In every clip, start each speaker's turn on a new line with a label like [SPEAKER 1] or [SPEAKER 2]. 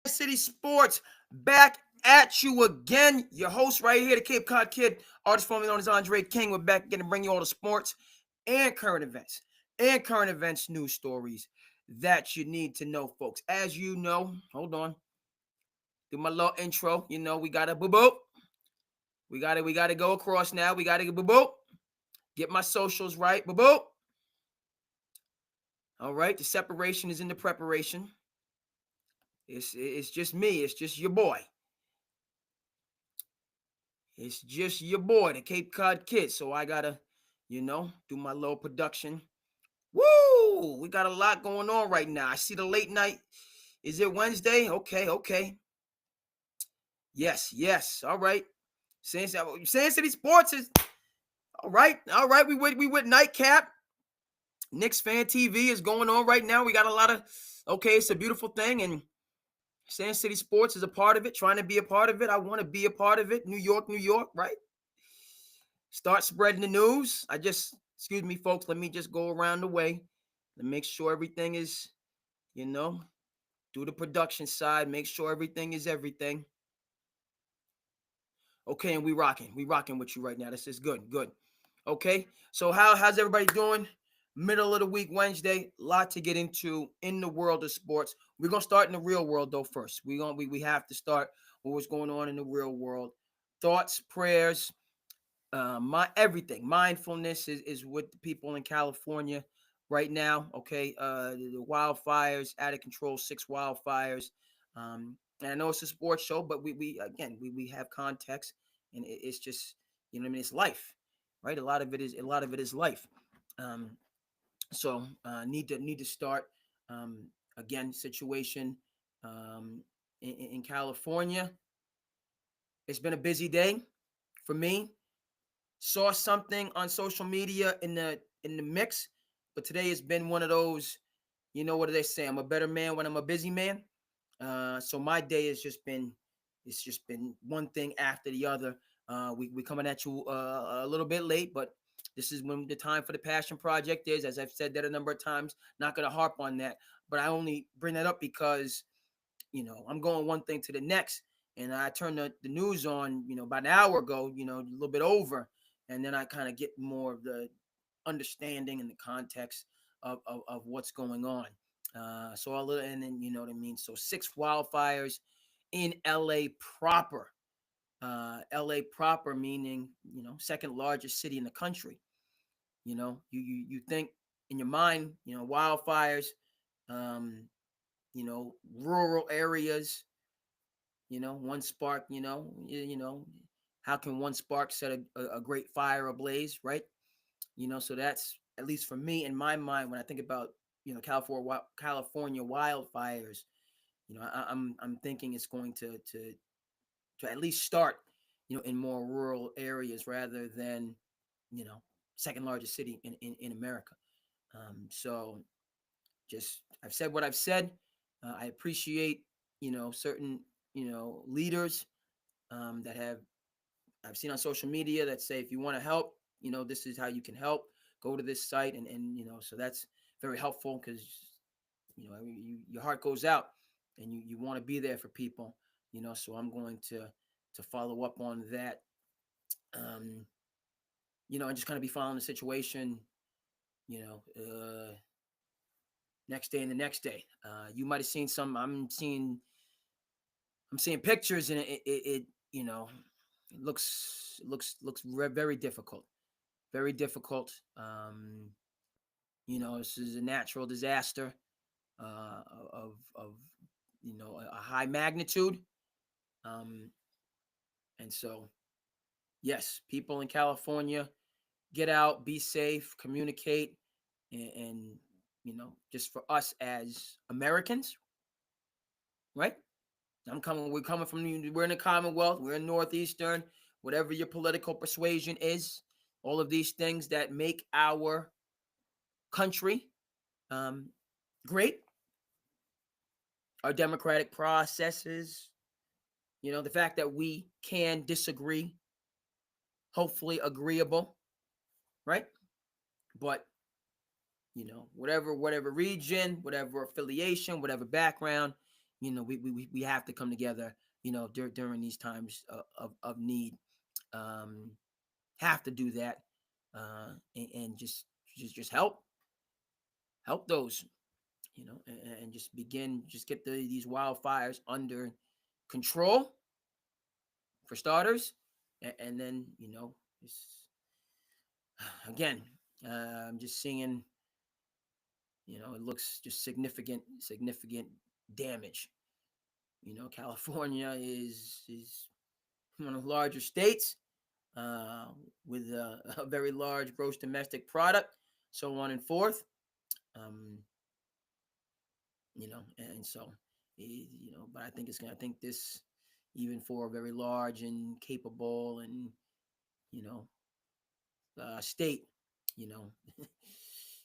[SPEAKER 1] SandCity Sports back at you again. Your host right here, the Cape Cod Kid, artist formerly known as Andre King. We're back again to bring you all the sports and current events news stories that you need to know, folks. As you know, hold on, do my little intro. You know, we gotta boo boo. We gotta go across now. We gotta boo boo. Get my socials right, boo boo. All right, the separation is in the preparation. It's just me. It's just your boy. It's just your boy, the Cape Cod Kid. So I gotta, do my little production. Woo! We got a lot going on right now. I see the late night. Is it Wednesday? Okay. Yes. All right. SandCity Sports is all right. We with Nightcap. Knicks Fan TV is going on right now. We got a lot of it's a beautiful thing, and SandCity Sports is a part of it, trying to be a part of it. I want to be a part of it. New York, right? Start spreading the news. Excuse me, folks, let me just go around the way and make sure everything is, do the production side, make sure everything is everything. Okay, and we rocking with you right now. This is good. Okay, so how's everybody doing? Middle of the week, Wednesday, a lot to get into in the world of sports. We're gonna start in the real world though first. We have to start with what's going on in the real world. Thoughts, prayers, my everything. Mindfulness is with the people in California right now. Okay, the wildfires out of control, 6 wildfires. And I know it's a sports show, but we have context, and it's just it's life, right? A lot of it is life. Um, so need to start again situation in California. It's been a busy day for me. Saw something on social media in the mix, but today has been one of those. You know what do they say? I'm a better man when I'm a busy man. So my day has just been it's just been one thing after the other. We coming at you a little bit late, but this is when the time for the passion project is. As I've said that a number of times, not gonna harp on that, but I only bring that up because I'm going one thing to the next. And I turned the news on, about an hour ago, a little bit over. And then I kind of get more of the understanding and the context of what's going on. So a little, and then, you know what I mean? So 6 wildfires in LA proper. LA proper meaning, second largest city in the country. You think in your mind, wildfires, um, rural areas, one spark, how can one spark set a great fire ablaze, right? So that's at least for me in my mind when I think about California wildfires. I'm thinking it's going to at least start in more rural areas rather than you know second largest city in America. So just I've said what I've said. I appreciate certain leaders that have I've seen on social media that say if you want to help, this is how you can help. Go to this site and so that's very helpful because your heart goes out and you want to be there for people. So I'm going to follow up on that. Um, and just kind of be following the situation. You know, uh, next day and the next day. You might have seen some. I'm seeing pictures and it it looks very difficult, very difficult. This is a natural disaster of a high magnitude. Um, and so yes, people in California, get out, be safe, communicate, and just for us as Americans, right? We're coming from. We're in the Commonwealth. We're in Northeastern. Whatever your political persuasion is, all of these things that make our country um, great, our democratic processes. The fact that we can disagree, hopefully agreeable, right? But whatever region, whatever affiliation, whatever background, we have to come together, during these times of need. Um, have to do that, and just help those, and just get these wildfires under control for starters, and then just, again, I'm just seeing, it looks just significant damage. California is one of the larger states, uh, with a very large gross domestic product, so on and forth. Um, and so, but I think this, even for a very large and capable and, you know, state, you know,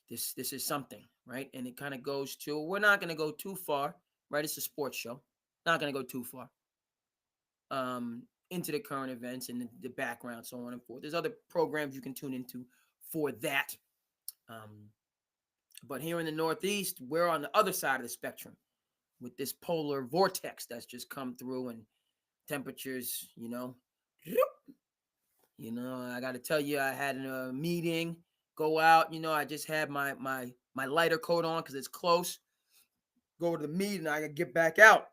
[SPEAKER 1] this is something, right? And it kind of goes to, we're not going to go too far, right? It's a sports show. Not going to go too far, into the current events and the background, so on and forth. There's other programs you can tune into for that. Um, but here in the Northeast, we're on the other side of the spectrum with this polar vortex that's just come through, and temperatures, I got to tell you, I had a meeting, go out, I just had my lighter coat on because it's close. Go to the meeting, I could get back out.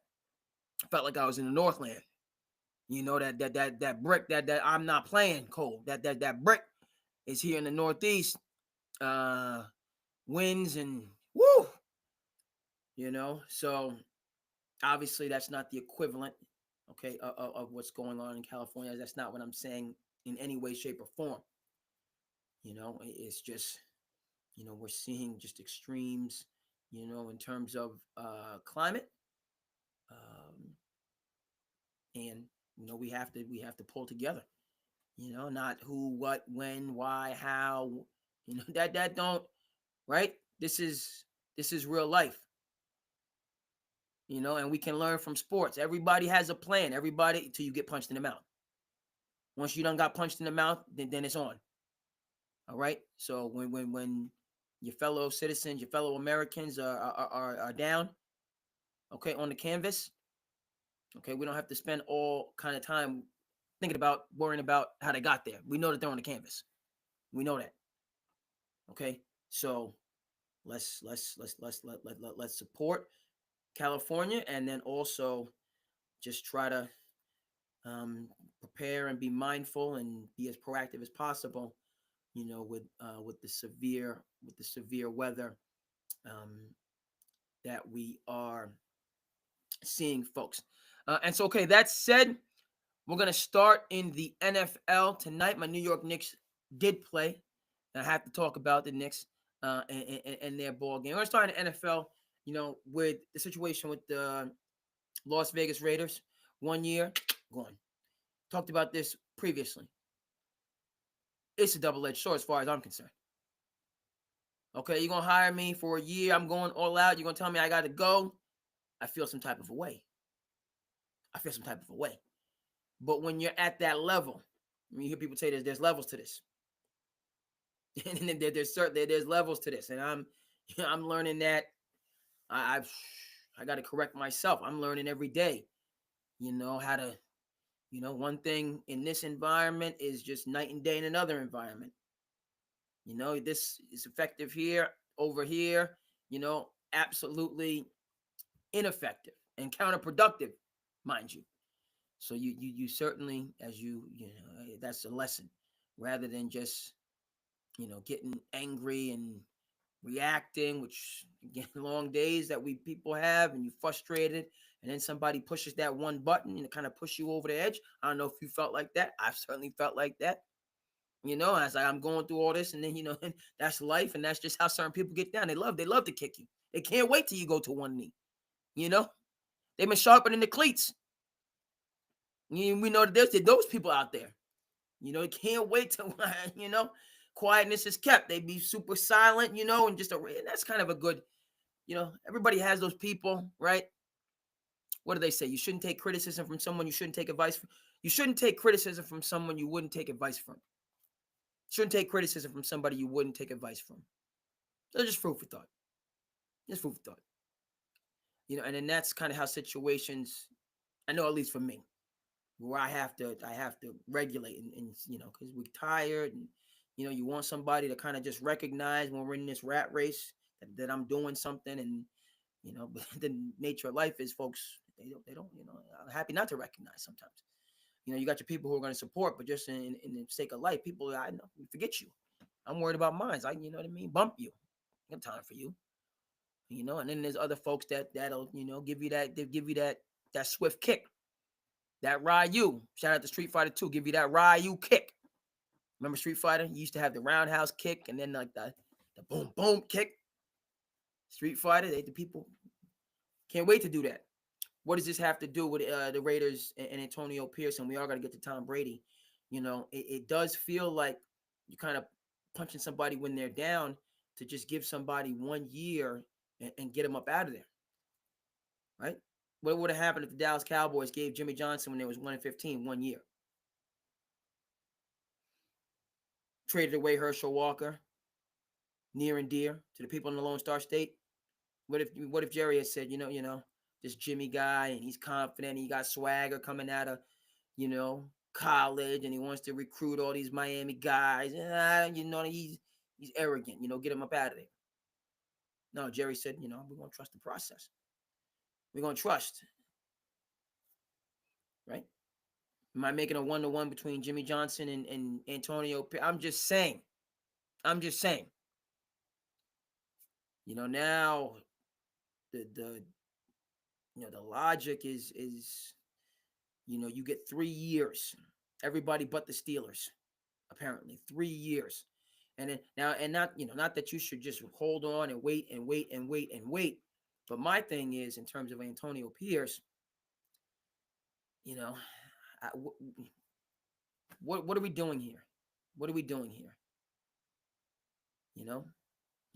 [SPEAKER 1] Felt like I was in the Northland. That brick that I'm not playing cold. That brick is here in the Northeast. Winds and woo, So obviously that's not the equivalent, okay, of what's going on in California. That's not what I'm saying in any way, shape, or form. It's just, we're seeing just extremes, in terms of climate, um, and we have to pull together. Not who, what, when, why, how. That don't, right. This is real life. And we can learn from sports. Everybody has a plan. Everybody, till you get punched in the mouth. Once you done got punched in the mouth, then it's on. All right. So when your fellow citizens, your fellow Americans are down, okay, on the canvas, okay, we don't have to spend all kind of time thinking about worrying about how they got there. We know that they're on the canvas. We know that. Okay. So let's support California, and then also just try to prepare and be mindful and be as proactive as possible. With the severe weather, um, that we are seeing, folks. And so, okay, that said, we're gonna start in the NFL tonight. My New York Knicks did play. I have to talk about the Knicks, and their ball game. We're gonna start in the NFL. With the situation with the Las Vegas Raiders. 1 year gone. Talked about this previously. It's a double-edged sword as far as I'm concerned. Okay, you're gonna hire me for a year. I'm going all out. You're gonna tell me I gotta go. I feel some type of a way. But when you're at that level, you hear people say there's levels to this, and then there's levels to this, and I'm learning that I got to correct myself. I'm learning every day. How to. One thing in this environment is just night and day in another environment. This is effective here, over here, absolutely ineffective and counterproductive, mind you. So you certainly, as that's a lesson, rather than just, getting angry and reacting, which again, long days that we people have, and you frustrated, and then somebody pushes that one button and it kind of push you over the edge. I don't know if you felt like that. I've certainly felt like that. As I'm going through all this, and then and that's life, and that's just how certain people get down. They love to kick you. They can't wait till you go to one knee. They've been sharpening the cleats. We know that there's those people out there. They can't wait till quietness is kept. They be super silent, and that's kind of a good, everybody has those people, right? What do they say? You shouldn't take criticism from someone you shouldn't take advice from. You shouldn't take criticism from someone you wouldn't take advice from. Shouldn't take criticism from somebody you wouldn't take advice from. So just food for thought. Just food for thought. And then that's kind of how situations, I know, at least for me, where I have to regulate and because we're tired and you want somebody to kind of just recognize when we're in this rat race that I'm doing something and but the nature of life is folks they don't are happy not to recognize sometimes. You got your people who are going to support, but just in the sake of life, people I know forget you. I'm worried about mine. You know what I mean? Bump you. I got time for you. And then there's other folks that'll give you that they give you that swift kick. That Ryu, shout out to Street Fighter 2, give you that Ryu kick. Remember Street Fighter? You used to have the roundhouse kick and then like the boom boom kick. Street Fighter, the people can't wait to do that. What does this have to do with the Raiders and Antonio Pearson? We are going to get to Tom Brady. It does feel like you kind of punching somebody when they're down to just give somebody 1 year and get them up out of there, right? What would have happened if the Dallas Cowboys gave Jimmy Johnson when they was 1-15 1 year? Traded away Herschel Walker, near and dear to the people in the Lone Star State. What if Jerry had said, this Jimmy guy and he's confident, he got swagger coming out of, college and he wants to recruit all these Miami guys. He's arrogant, get him up out of there. No, Jerry said, we're gonna trust the process. We're gonna trust, right? Am I making a 1-to-1 between Jimmy Johnson and Antonio? I'm just saying. I'm just saying. Now the logic is you get 3 years. Everybody but the Steelers, apparently 3 years. And then now and not that you should just hold on and wait and wait and wait and wait. But my thing is in terms of Antonio Pierce, what are we doing here? What are we doing here?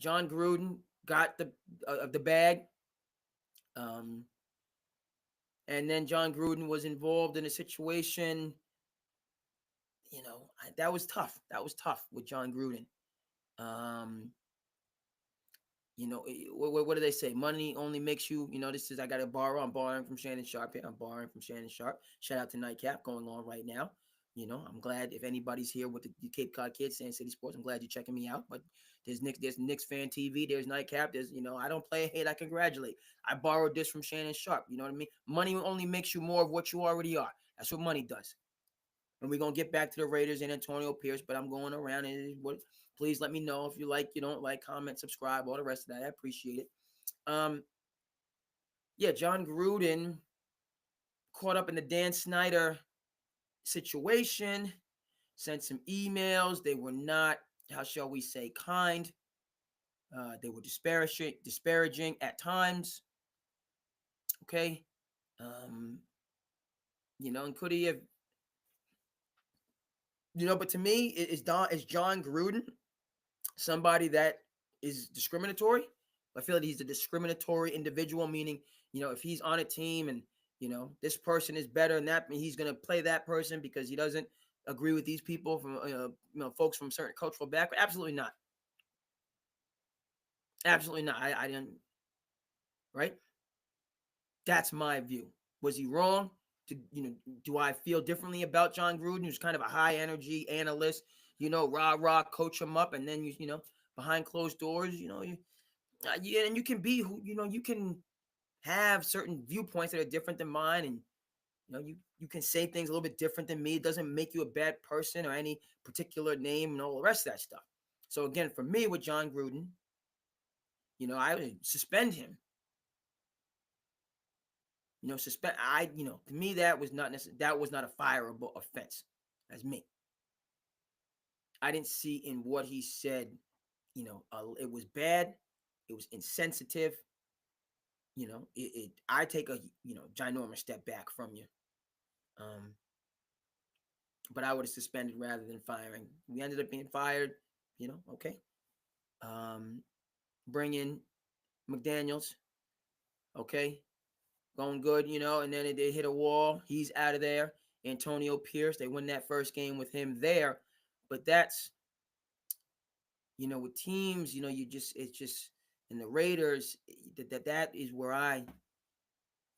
[SPEAKER 1] John Gruden got the bag. And then John Gruden was involved in a situation. That was tough. That was tough with John Gruden. Um, what do they say? Money only makes you. This is I got to borrow. I'm borrowing from Shannon Sharp here. I'm borrowing from Shannon Sharp. Shout out to Nightcap going on right now. I'm glad if anybody's here with the Cape Cod kids, SandCity Sports. I'm glad you're checking me out. But there's Knicks fan TV. There's Nightcap. There's I don't play hate. I congratulate. I borrowed this from Shannon Sharp. You know what I mean? Money only makes you more of what you already are. That's what money does. And we're gonna get back to the Raiders and Antonio Pierce, but I'm going around and please let me know if you like, you don't like, comment, subscribe, all the rest of that. I appreciate it. Yeah, John Gruden caught up in the Dan Snyder situation, sent some emails. They were not, how shall we say, kind. They were disparaging at times. Okay. And could he have, but to me, is John Gruden somebody that is discriminatory? I feel that he's a discriminatory individual, meaning, if he's on a team and, this person is better than that, he's going to play that person because he doesn't agree with these people from, folks from certain cultural background. Absolutely not. Absolutely not. I didn't, right? That's my view. Was he wrong? Do I feel differently about John Gruden, who's kind of a high energy analyst, rah, coach him up. And then, behind closed doors, and you can be who, you can have certain viewpoints that are different than mine. And, you can say things a little bit different than me. It doesn't make you a bad person or any particular name and all the rest of that stuff. So again, for me with John Gruden, I would suspend him. To me, that was not a fireable offense. That's me. I didn't see in what he said, it was bad. It was insensitive. I take a, ginormous step back from you. But I would have suspended rather than firing. We ended up being fired, okay. Bring in McDaniels, okay. Going good, and then they hit a wall. He's out of there. Antonio Pierce, they win that first game with him there. But that's, with teams, it's just, and the Raiders, that is where I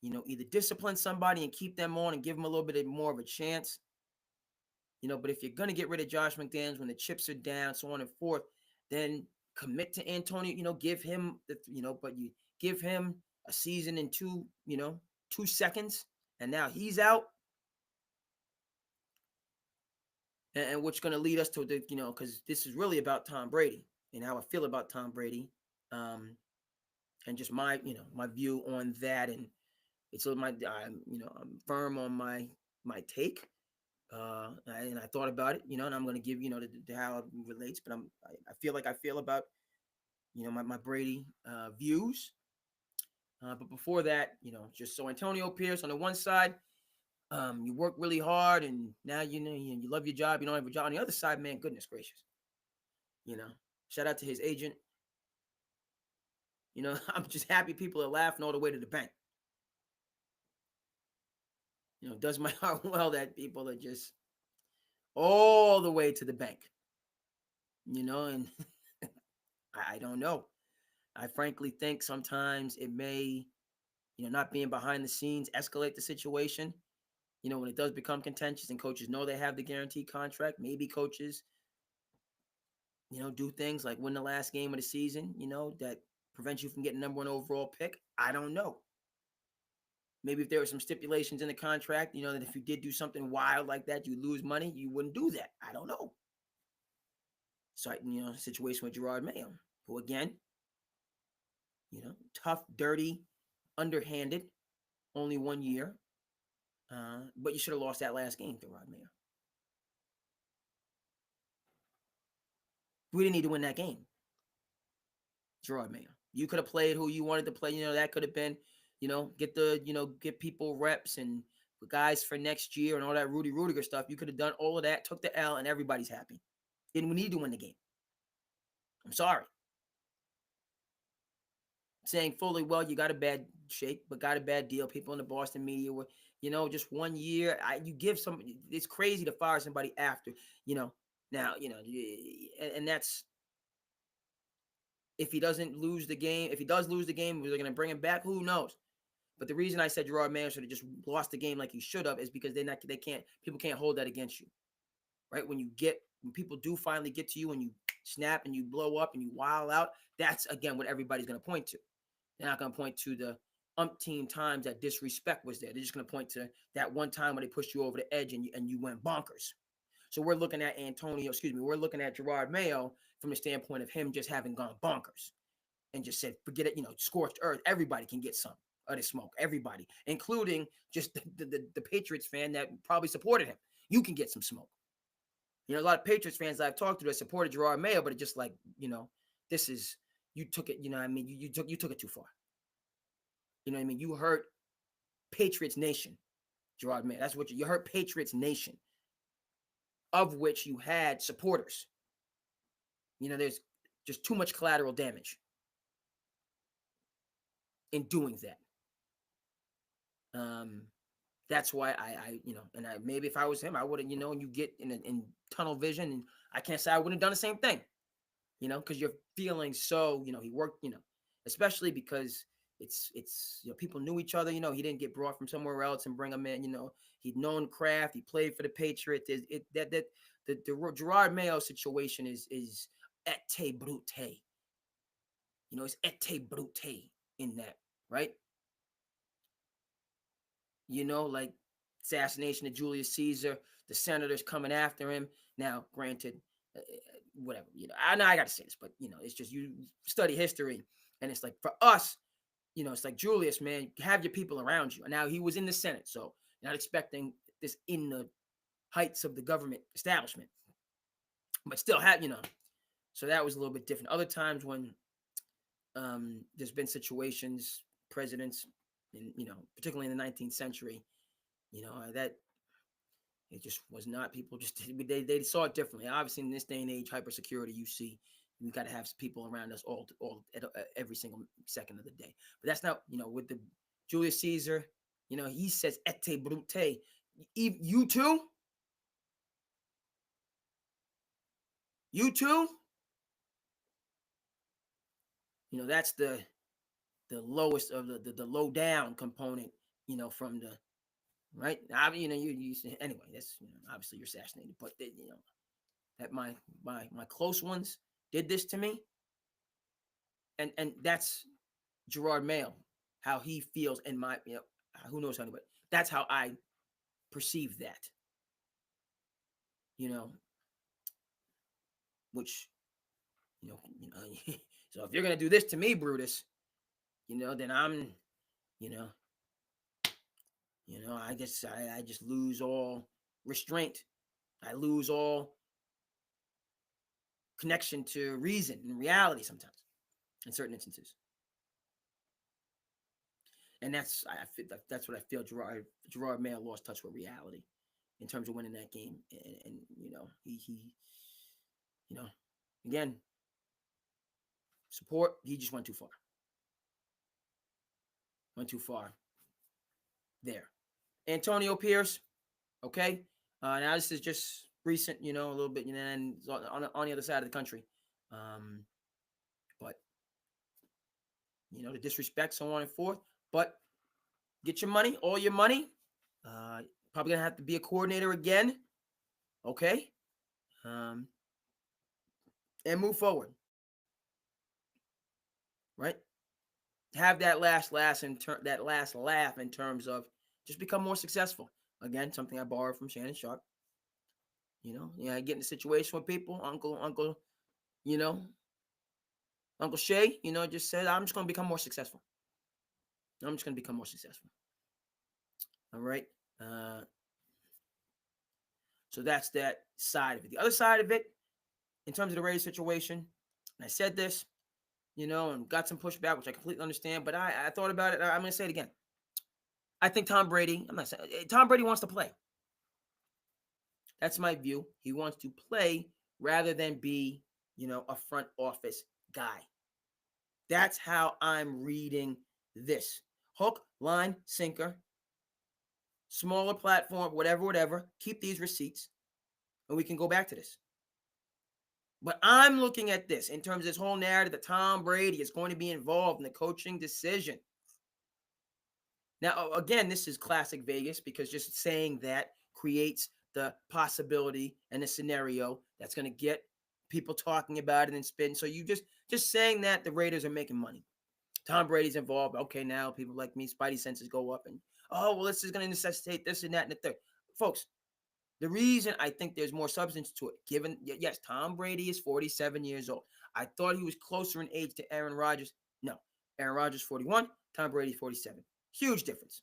[SPEAKER 1] Either discipline somebody and keep them on and give them a little bit more of a chance. But if you're gonna get rid of Josh McDaniels when the chips are down, so on and forth, then commit to Antonio. Give him but you give him a season in 2 seconds, and now he's out. And what's going to lead us to because this is really about Tom Brady and how I feel about Tom Brady, and just my view on that, and it's I'm firm on my take, and I thought about it, and I'm going to give how it relates, but I feel like I feel about my Brady views, but before that, just so Antonio Pierce on the one side. You work really hard, and now you love your job. You don't have a job on the other side, man. Goodness gracious, you know. Shout out to his agent. I'm just happy people are laughing all the way to the bank. It does my heart well that people are just all the way to the bank. And I don't know. I frankly think sometimes it may, not being behind the scenes, escalate the situation. When it does become contentious and coaches know they have the guaranteed contract, maybe coaches, do things like win the last game of the season, that prevents you from getting number one overall pick. I don't know. Maybe if there were some stipulations in the contract, that if you did do something wild like that, you lose money, you wouldn't do that. I don't know. So, situation with Gerard Mayo, who again, tough, dirty, underhanded, only 1 year. But you should have lost that last game, Gerard Mayo. We didn't need to win that game. Gerard Mayo. You could have played who you wanted to play. That could have been, get people reps and guys for next year and all that Rudy Rudiger stuff. You could have done all of that, took the L, and everybody's happy. Didn't we need to win the game? I'm sorry. Saying fully well, you got a bad shake, but got a bad deal. People in the Boston media were, just 1 year. You give somebody, it's crazy to fire somebody after, now, and that's, if he doesn't lose the game, if he does lose the game, they're going to bring him back. Who knows? But the reason I said Gerard Mayo should have just lost the game like he should have is because people can't hold that against you, right? When people do finally get to you and you snap and you blow up and you wild out, that's again what everybody's going to point to. They're not going to point to the umpteen times that disrespect was there. They're just going to point to that one time when they pushed you over the edge and you went bonkers. So we're looking at we're looking at Gerard Mayo from the standpoint of him just having gone bonkers and just said, forget it, scorched earth. Everybody can get some of the smoke. Everybody, including just the Patriots fan that probably supported him. You can get some smoke. A lot of Patriots fans I've talked to that supported Gerard Mayo, but it just like, this is, you took it, you took it too far. You hurt Patriots Nation, Gerard Mayo. That's what you hurt Patriots Nation, of which you had supporters. There's just too much collateral damage in doing that. That's why and maybe if I was him, I would have, and you get in tunnel vision, and I can't say I wouldn't have done the same thing, because you're feeling so, he worked, especially because it's people knew each other, he didn't get brought from somewhere else and bring him in, he'd known Kraft, he played for the Patriots. The Gerard Mayo situation is ete brute, it's ete brute in that, right? Like assassination of Julius Caesar, the senators coming after him. Now, granted, whatever, I know I got to say this, but, it's just, you study history, and it's like, for us, it's like, Julius, man, have your people around you. And now he was in the Senate, so not expecting this in the heights of the government establishment, but still had, so that was a little bit different. Other times when there's been situations, presidents, in, particularly in the 19th century, that it just was not, people just, they saw it differently. Obviously, in this day and age, hypersecurity, you got to have people around us all every single second of the day. But that's not, with the Julius Caesar, he says ete brute. You too? You too? That's the lowest of the low down component from the right. Anyway. That's obviously you're assassinated, but that my close ones did this to me, and that's Gerard Mayo, how he feels, and my who knows how, but that's how I perceive that. You know, which you know, you know. So if you're gonna do this to me, Brutus, then I'm, you know, I just lose all restraint. I lose all connection to reason and reality sometimes, in certain instances. And that's what I feel. Gerard Mayo lost touch with reality in terms of winning that game, and he you know again support. He just went too far. Went too far there. Antonio Pierce. Okay. Now this is just recent, a little bit, and on the other side of the country. But the disrespect, so on and forth. But get your money, all your money. Probably gonna have to be a coordinator again. Okay. And move forward. Right. Have that last laugh in terms of just become more successful. Again, something I borrowed from Shannon Sharp. I get in a situation with people, Uncle, you know, Uncle Shay, just said, I'm just going to become more successful. I'm just going to become more successful. All right. So that's that side of it. The other side of it, in terms of the Rays situation, and I said this, and got some pushback, which I completely understand, but I thought about it. I'm going to say it again. I think Tom Brady wants to play. That's my view. He wants to play rather than be, a front office guy. That's how I'm reading this. Hook, line, sinker, smaller platform, whatever. Keep these receipts, and we can go back to this. But I'm looking at this in terms of this whole narrative that Tom Brady is going to be involved in the coaching decision. Now, again, this is classic Vegas because just saying that creates the possibility and the scenario that's going to get people talking about it and spin. So you just saying that the Raiders are making money. Tom Brady's involved. Okay, now people like me, spidey senses go up and, this is going to necessitate this and that and the third. Folks, the reason I think there's more substance to it, given, yes, Tom Brady is 47 years old. I thought he was closer in age to Aaron Rodgers. No, Aaron Rodgers 41, Tom Brady 47. Huge difference.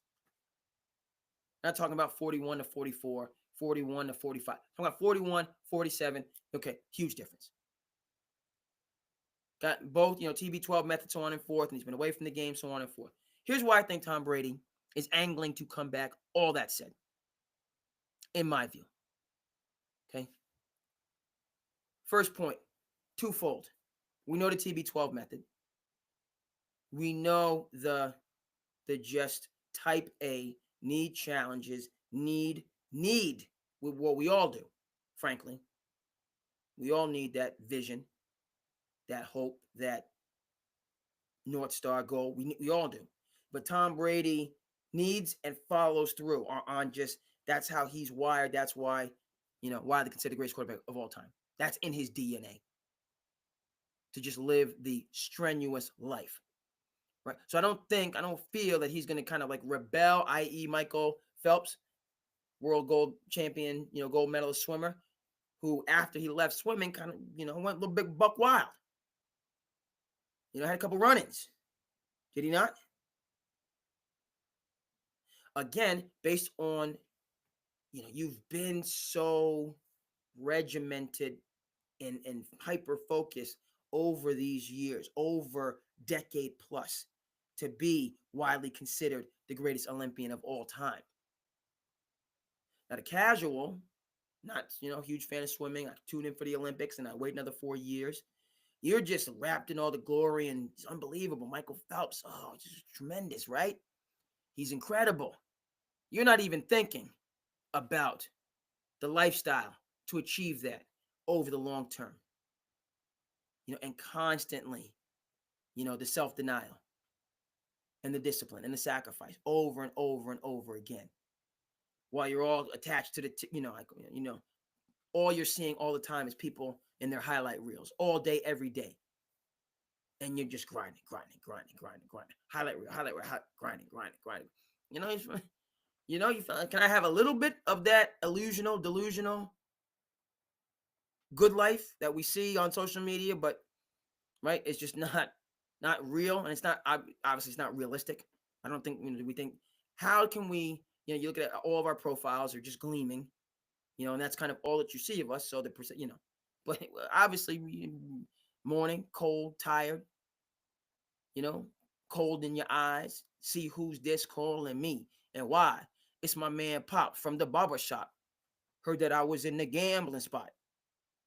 [SPEAKER 1] Not talking about 41 to 44, 41 to 45. I'm talking about 41, 47. Okay, huge difference. Got both, TB12 method, so on and forth, and he's been away from the game, so on and forth. Here's why I think Tom Brady is angling to come back, all that said, in my view. Okay? First point, twofold. We know the TB12 method. We know the just type A need challenges, need with what we all do, frankly. We all need that vision, that hope, that North Star goal. We all do. But Tom Brady needs and follows through on just, that's how he's wired. That's why, why they consider the greatest quarterback of all time. That's in his DNA. To just live the strenuous life. Right. So I don't feel that he's going to kind of like rebel, i.e. Michael Phelps, world gold champion, gold medalist swimmer, who after he left swimming kind of, went a little bit buck wild. Had a couple run-ins. Did he not? Again, based on, you've been so regimented and hyper-focused over these years, over decade plus, to be widely considered the greatest Olympian of all time. Now, the casual, not, huge fan of swimming. I tune in for the Olympics and I wait another 4 years. You're just wrapped in all the glory and it's unbelievable. Michael Phelps, just tremendous, right? He's incredible. You're not even thinking about the lifestyle to achieve that over the long term. And constantly, the self-denial and the discipline and the sacrifice over and over and over again. While you're all attached to all you're seeing all the time is people in their highlight reels all day, every day. And you're just grinding. Highlight reel, grinding. You know, you feel like, can I have a little bit of that illusional, delusional, good life that we see on social media, but right, it's just not real, and it's not obviously it's not realistic. I don't think we think how can we you look at all of our profiles are just gleaming, and that's kind of all that you see of us. So the percent, but obviously morning, cold, tired, cold in your eyes. See who's this calling me and why? It's my man Pop from the barber shop. Heard that I was in the gambling spot.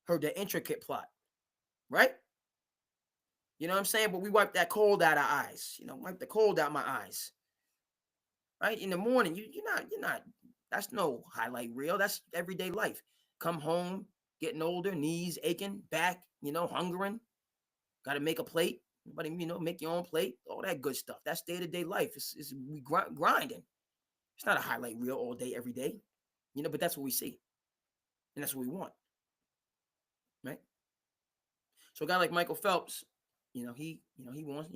[SPEAKER 1] Heard the intricate plot, right? You know what I'm saying? But we wipe that cold out our eyes. Wipe the cold out my eyes. Right? In the morning, you're not, that's no highlight reel. That's everyday life. Come home, getting older, knees aching, back, hungering. Got to make a plate. Everybody, make your own plate. All that good stuff. That's day-to-day life. It's we grinding. It's not a highlight reel all day, every day. But that's what we see. And that's what we want. Right? So a guy like Michael Phelps, he wants,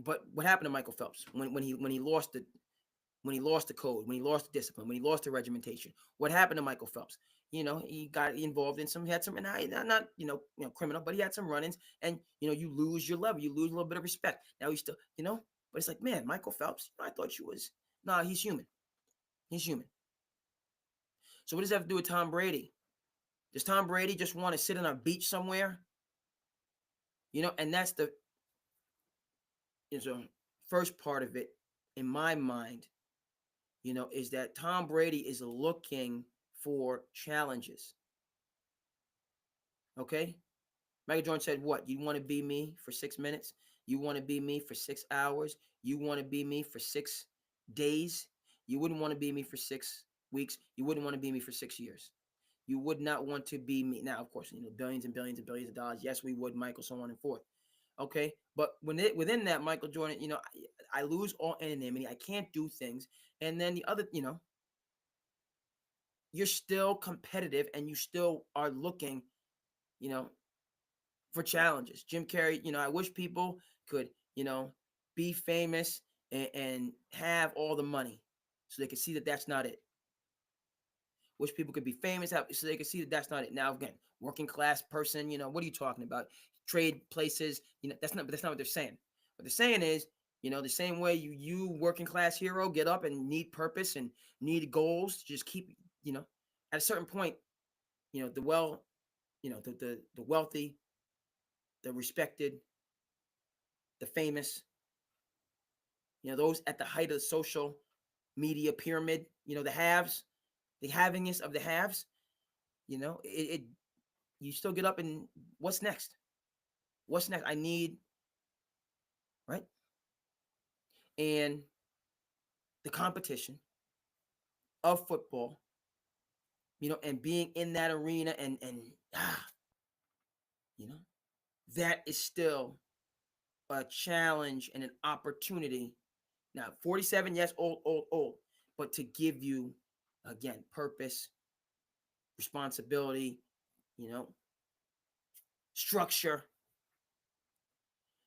[SPEAKER 1] but what happened to Michael Phelps when he lost the code, when he lost the discipline, when he lost the regimentation? What happened to Michael Phelps? He got involved in some, he had some, and not criminal, but he had some run-ins, and you lose your level, you lose a little bit of respect. Now he's still, but it's like, man, Michael Phelps, I thought you was, nah, he's human. He's human. So what does that have to do with Tom Brady? Does Tom Brady just want to sit on a beach somewhere? And that's the first part of it in my mind, is that Tom Brady is looking for challenges. Okay? Michael Jordan said, what? You want to be me for 6 minutes? You want to be me for 6 hours? You want to be me for 6 days? You wouldn't want to be me for 6 weeks. You wouldn't want to be me for 6 years. You would not want to be me. Now, of course, billions and billions and billions of dollars. Yes, we would, Michael, so on and forth. Okay? But within that, Michael Jordan, I lose all anonymity. I can't do things. And then the other, you're still competitive and you still are looking, for challenges. Jim Carrey, I wish people could, be famous and have all the money so they could see that that's not it. Wish people could be famous so they could see that that's not it. Now, again, working class person, what are you talking about? Trade places, that's not what they're saying. What they're saying is, the same way you working class hero get up and need purpose and need goals to just keep, at a certain point, the wealthy, the respected, the famous, those at the height of the social media pyramid, the haves, the havingest of the haves, you still get up and what's next? What's next? I need, right? And the competition of football, and being in that arena and that is still a challenge and an opportunity. Now, 47, yes, old, but to give you, again, purpose, responsibility, structure,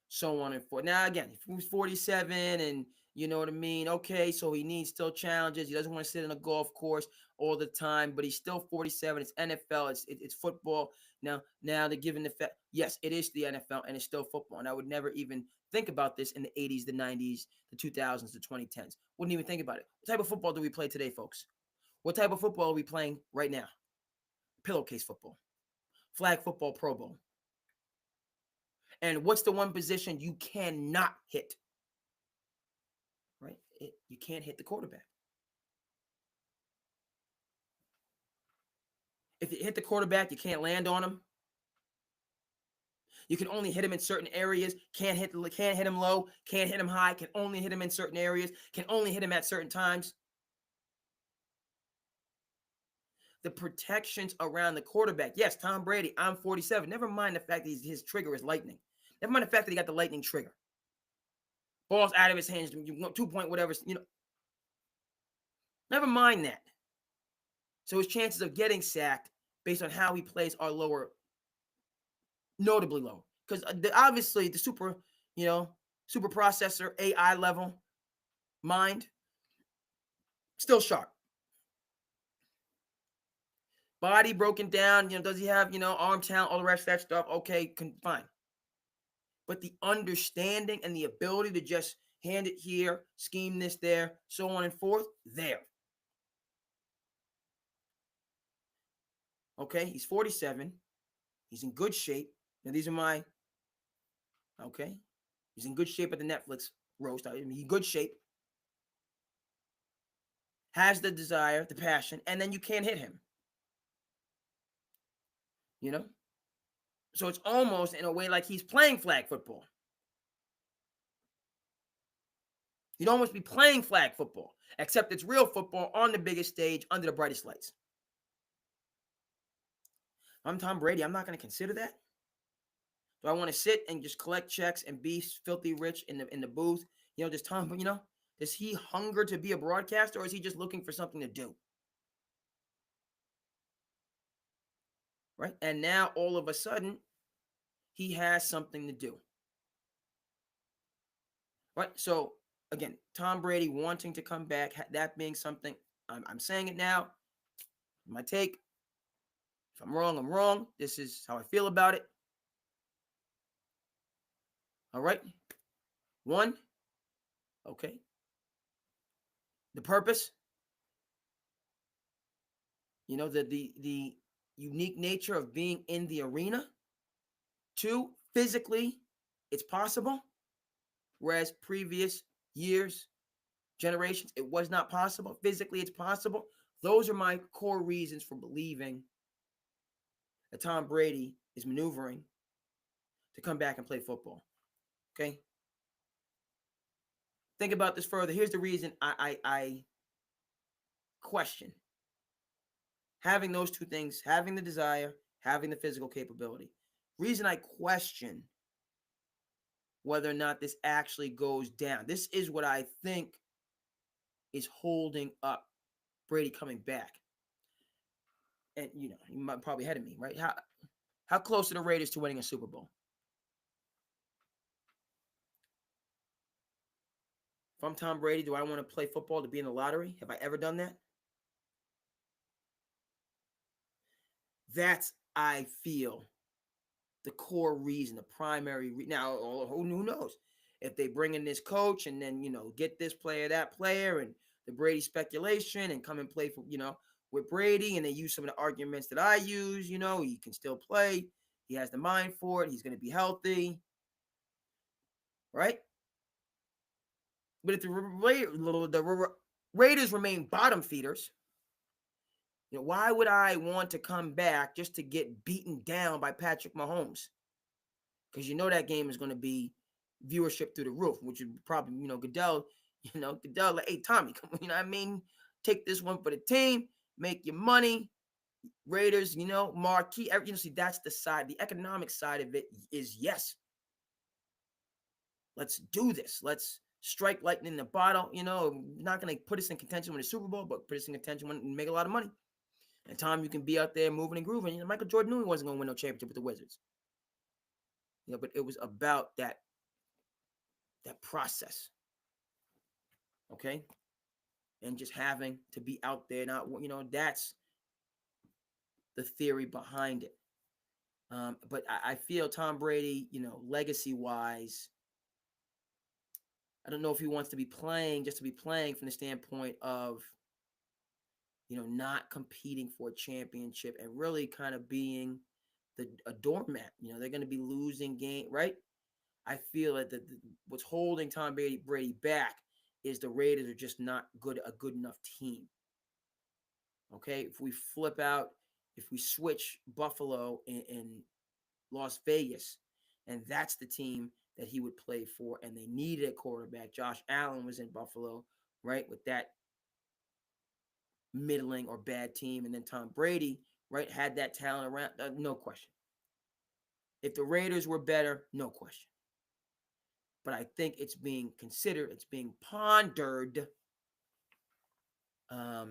[SPEAKER 1] so on and forth. Now, again, if he was 47 and you know what I mean, okay, so he needs still challenges. He doesn't want to sit in a golf course all the time, but he's still 47. It's NFL. It's football. Now they're giving the fact, yes, it is the NFL and it's still football. And I would never even think about this in the 80s, the 90s, the 2000s, the 2010s. Wouldn't even think about it. What type of football do we play today, folks? What type of football are we playing right now? Pillowcase football, flag football, Pro Bowl. And what's the one position you cannot hit? Right? You can't hit the quarterback. If you hit the quarterback, you can't land on him. You can only hit him in certain areas. Can't hit him low. Can't hit him high. Can only hit him in certain areas. Can only hit him at certain times. The protections around the quarterback. Yes, Tom Brady, I'm 47. Never mind the fact that his trigger is lightning. Never mind the fact that he got the lightning trigger. Ball's out of his hands, 2-point, whatever. Never mind that. So his chances of getting sacked based on how he plays are lower, notably low. Because obviously the super processor, AI level mind, still sharp. Body broken down, does he have, arm talent, all the rest of that stuff? Okay, fine. But the understanding and the ability to just hand it here, scheme this there, so on and forth, there. Okay, he's 47. He's in good shape. Now, these are my, okay, he's in good shape at the Netflix roast. I mean, he's in good shape. Has the desire, the passion, and then you can't hit him. So it's almost in a way like he's playing flag football. You'd almost be playing flag football, except it's real football on the biggest stage under the brightest lights. I'm Tom Brady. I'm not going to consider that. Do I want to sit and just collect checks and be filthy rich in the booth? Does Tom, does he hunger to be a broadcaster, or is he just looking for something to do? Right? And now all of a sudden, he has something to do. Right? So again, Tom Brady wanting to come back, that being something, I'm saying it now. My take. If I'm wrong, I'm wrong. This is how I feel about it. All right. One. Okay. The purpose. The unique nature of being in the arena. Two, physically, it's possible. Whereas previous years, generations, it was not possible. Physically, it's possible. Those are my core reasons for believing that Tom Brady is maneuvering to come back and play football. Okay? Think about this further. Here's the reason I question having those two things, having the desire, having the physical capability. Reason I question whether or not this actually goes down. This is what I think is holding up Brady coming back. And you might probably ahead of me, right? How close are the Raiders to winning a Super Bowl? If I'm Tom Brady, do I want to play football to be in the lottery? Have I ever done that? That's, I feel, the core reason, the primary reason. Now, who knows? If they bring in this coach and then, get this player, that player, and the Brady speculation and come and play for, with Brady, and they use some of the arguments that I use, he can still play. He has the mind for it. He's going to be healthy. Right? But if the Raiders remain bottom feeders, why would I want to come back just to get beaten down by Patrick Mahomes? Because that game is going to be viewership through the roof, which is probably, Goodell, like, hey, Tommy, come on, I mean? Take this one for the team, make your money. Raiders, marquee, see, that's the side, the economic side of it is yes. Let's do this. Let's strike lightning in the bottle. Not going to put us in contention with the Super Bowl, but put us in contention and make a lot of money. And Tom, you can be out there moving and grooving. Michael Jordan knew he wasn't going to win no championship with the Wizards. But it was about that process. Okay? And just having to be out there. Not, that's the theory behind it. But I feel Tom Brady, legacy-wise, I don't know if he wants to be playing just to be playing from the standpoint of, not competing for a championship and really kind of being a doormat. They're going to be losing game, right? I feel that what's holding Tom Brady back is the Raiders are just not a good enough team. Okay, if we flip out, if we switch Buffalo and Las Vegas, and that's the team that he would play for, and they needed a quarterback. Josh Allen was in Buffalo, right, with that middling or bad team, and then Tom Brady, right, had that talent around, no question. If the Raiders were better, no question. but I think it's being considered, it's being pondered. All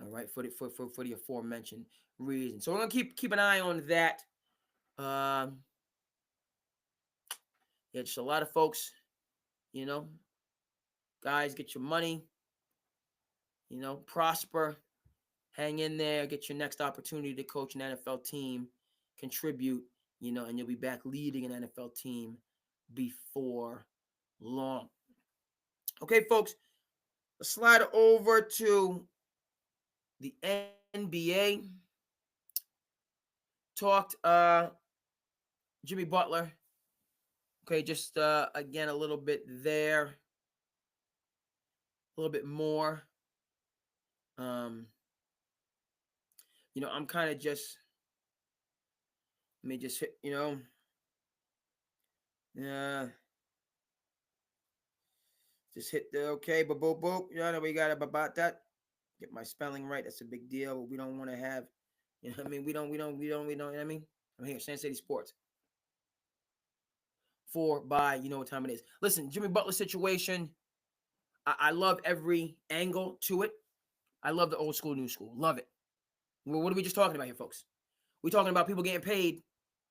[SPEAKER 1] right, for the aforementioned reason. So we're gonna keep an eye on that. Um, yeah, just a lot of folks, you know, guys, get your money, prosper, hang in there, get your next opportunity to coach an NFL team, contribute, and you'll be back leading an NFL team before long. Okay, folks, let's slide over to the N.B.A. Talked Jimmy Butler. Okay, just again a little bit there, a little bit more. I'm kind of just, let me just hit, just hit the okay, boop, boop, boop. We got about that. Get my spelling right. That's a big deal. We don't want to have, I mean? We don't, you know what I mean? I'm here, SandCity Sports. You know what time it is. Listen, Jimmy Butler situation, I love every angle to it. I love the old school, new school. Love it. What are we just talking about here, folks? We're talking about people getting paid,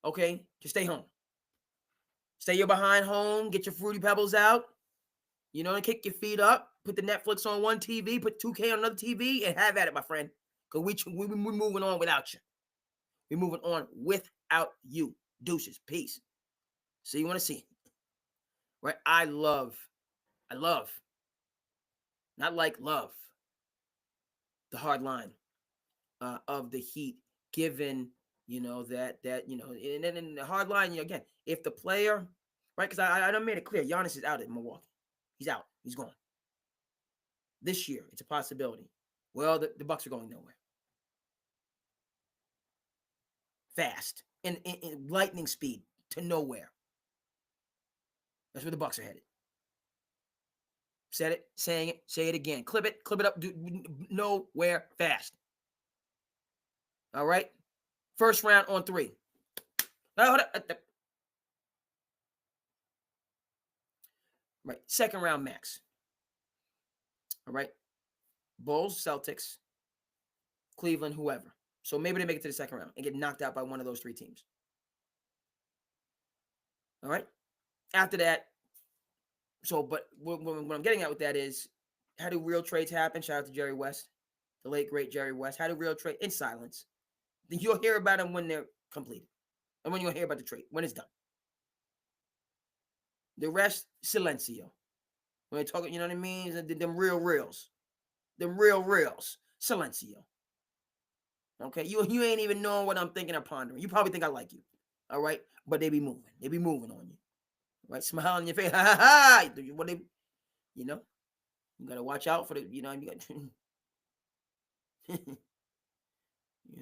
[SPEAKER 1] okay, to stay home. Stay your behind home, get your Fruity Pebbles out, and kick your feet up, put the Netflix on one TV, put 2K on another TV, and have at it, my friend. Because we're moving on without you. We're moving on without you. Deuces. Peace. So you want to see. Right? I love, not like love, the hard line of the Heat, given, that, and then in the hard line, again, if the player, right, because I done made it clear, Giannis is out at Milwaukee. He's out. He's gone. This year, it's a possibility. Well, the Bucks are going nowhere. Fast. In lightning speed to nowhere. That's where the Bucks are headed. Said it, saying it, say it again. Clip it up, nowhere fast. All right? First round on 3. Right. Second round max. All right? Bulls, Celtics, Cleveland, whoever. So maybe they make it to the second round and get knocked out by one of those 3 teams. All right? After that, but what I'm getting at with that is, how do real trades happen? Shout out to Jerry West, the late, great Jerry West. How do real trade? In silence. You'll hear about them when they're completed. And when you'll hear about the trade, when it's done. The rest, silencio. When they talk, you know what I mean? Them real reals. Them real reals. Silencio. Okay? You ain't even knowing what I'm thinking or pondering. You probably think I like you. All right? But they be moving. They be moving on you. Right? Smile on your face. Ha ha ha. What they, you got to watch out for the, you know what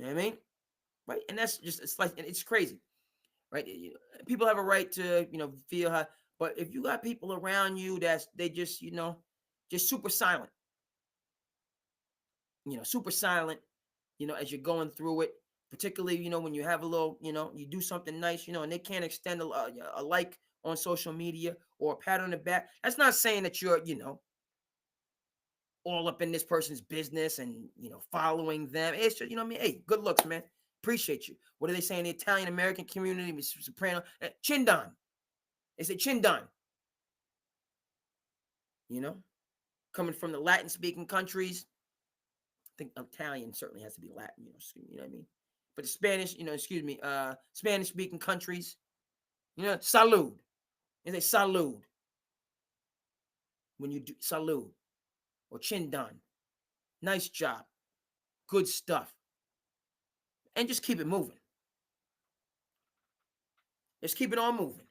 [SPEAKER 1] I mean? Right? And that's just, it's crazy. Right? People have a right to, feel how, but if you got people around you they just, just super silent, super silent, as you're going through it, particularly, when you have a little, you do something nice, and they can't extend a like on social media or a pat on the back. That's not saying that you're, all up in this person's business and, following them. It's just, what I mean? Hey, good looks, man. Appreciate you. What do they say in the Italian American community? Soprano, chindan. They say chindan. Coming from the Latin speaking countries. I think Italian certainly has to be Latin, you know what I mean? But the Spanish, Spanish speaking countries, salud. They say salud when you do salud or chindan. Nice job. Good stuff. And just keep it moving. Just keep it on moving.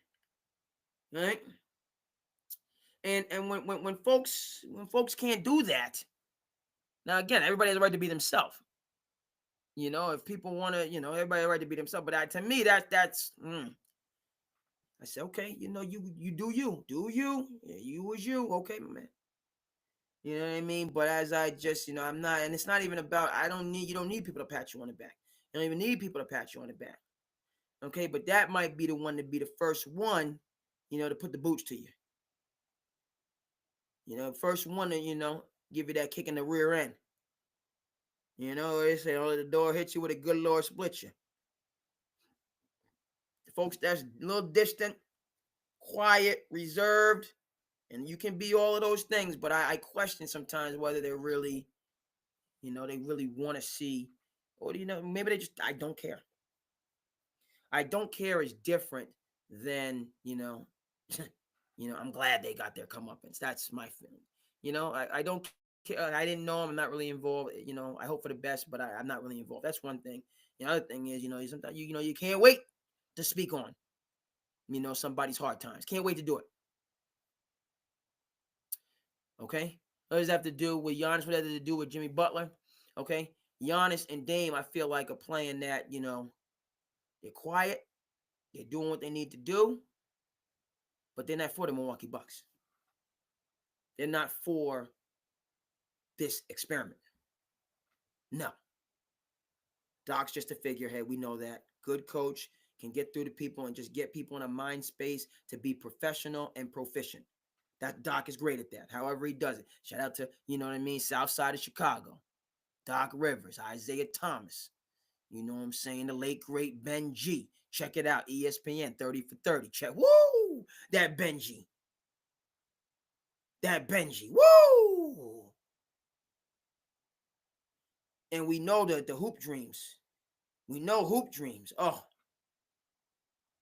[SPEAKER 1] All right? And when folks can't do that, now again, everybody has a right to be themselves. If people want to, everybody has a right to be themselves. But to me, that's I said, okay, you do you. Yeah, you was you. Okay, my man. You know what I mean? But as I just, I'm not, and it's not even about, you don't need people to pat you on the back. You don't even need people to pat you on the back. Okay, but that might be the one to be the first one, to put the boots to you. First one to, give you that kick in the rear end. They say, oh, the door hits you with a good Lord split you. The folks that's a little distant, quiet, reserved, and you can be all of those things, but I question sometimes whether they're really, they really want to see, or, maybe they just, I don't care. I don't care is different than, I'm glad they got their comeuppance. That's my feeling. I don't care. I didn't know. I'm not really involved. I hope for the best, but I'm not really involved. That's one thing. The other thing is, sometimes you can't wait to speak on, somebody's hard times. Can't wait to do it. Okay. What does that have to do with Giannis? What does that have to do with Jimmy Butler? Okay. Giannis and Dame, I feel like, are playing that, they're quiet. They're doing what they need to do, but they're not for the Milwaukee Bucks. They're not for this experiment. No. Doc's just a figurehead. We know that. Good coach can get through to people and just get people in a mind space to be professional and proficient. That Doc is great at that. However he does it. Shout out to, South side of Chicago. Doc Rivers, Isaiah Thomas. You know what I'm saying? The late, great Ben G. Check it out. ESPN 30 for 30. Check. Woo! That Benji. That Benji. Woo! And we know that the Hoop Dreams. We know Hoop Dreams. Oh,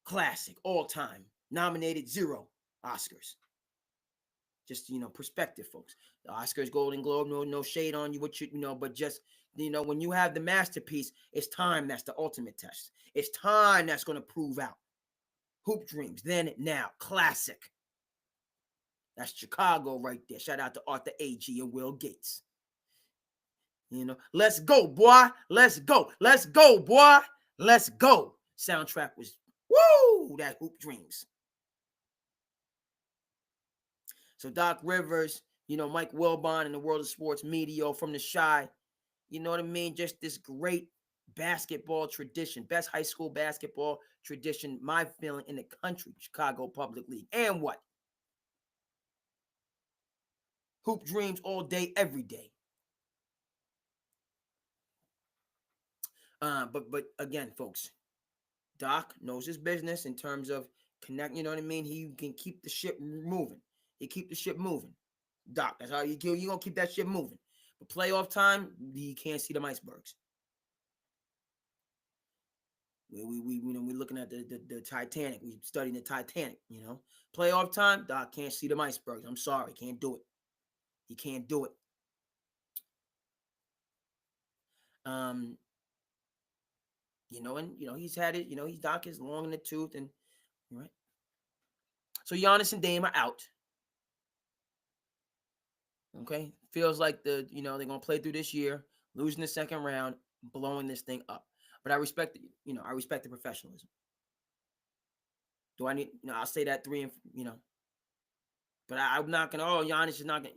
[SPEAKER 1] classic, all time. Nominated 0 Oscars. Just, perspective, folks. The Oscars, Golden Globe, no shade on you, but just, when you have the masterpiece, it's time that's the ultimate test. It's time that's going to prove out. Hoop Dreams, then, now, classic. That's Chicago right there. Shout out to Arthur A.G. and Will Gates. Let's go, boy. Let's go. Let's go, boy. Let's go. Soundtrack was, woo, that Hoop Dreams. So Doc Rivers, Mike Wilbon in the world of sports media from the Chi, you know what I mean? Just this great basketball tradition, best high school basketball tradition, my feeling, in the country, Chicago Public League. And what? Hoop Dreams all day, every day. But again, folks, Doc knows his business in terms of connect. You know what I mean? He can keep the ship moving. He keep the ship moving. Doc, that's how you gonna keep that ship moving. But playoff time, you can't see the icebergs. We looking at the Titanic. We studying the Titanic. Playoff time, Doc can't see the icebergs. I'm sorry, can't do it. He can't do it. And he's had it. He's Doc is long in the tooth, and right. So Giannis and Dame are out. Okay, feels like they're gonna play through this year, losing the second round, blowing this thing up. But I respect I respect the professionalism. Do I need? I'll say that 3 and but I'm not gonna. Oh, Giannis is not gonna.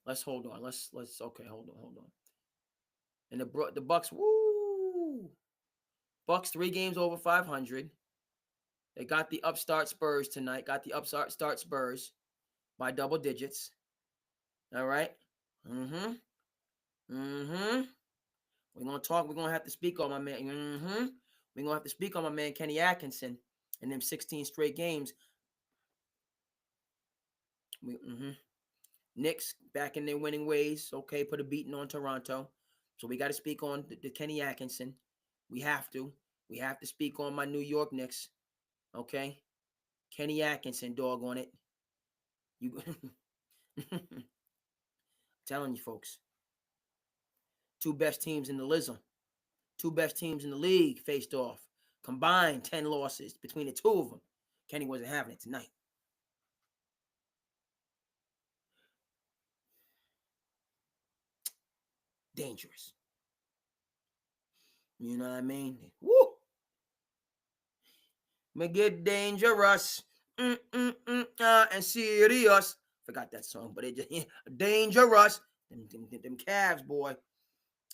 [SPEAKER 1] Let's hold on. Let's okay. Hold on. And the Bucks, woo! Bucks 3 games over 500. They got the upstart Spurs tonight. Got the upstart Spurs by double digits. All right. Mm-hmm. Mm-hmm. We're gonna talk. We're gonna have to speak on my man. Mm-hmm. We're gonna have to speak on my man Kenny Atkinson in them 16 straight games. Knicks back in their winning ways. Okay, put a beating on Toronto. So we got to speak on the Kenny Atkinson. We have to. We have to speak on my New York Knicks. Okay, Kenny Atkinson, dog on it. You telling you folks. 2 best teams in the Lism. 2 best teams in the league faced off. Combined 10 losses between the 2 of them. Kenny wasn't having it tonight. Dangerous. You know what I mean? Woo! Me get dangerous. And serious. Forgot that song, but it just dangerous. Them calves, boy.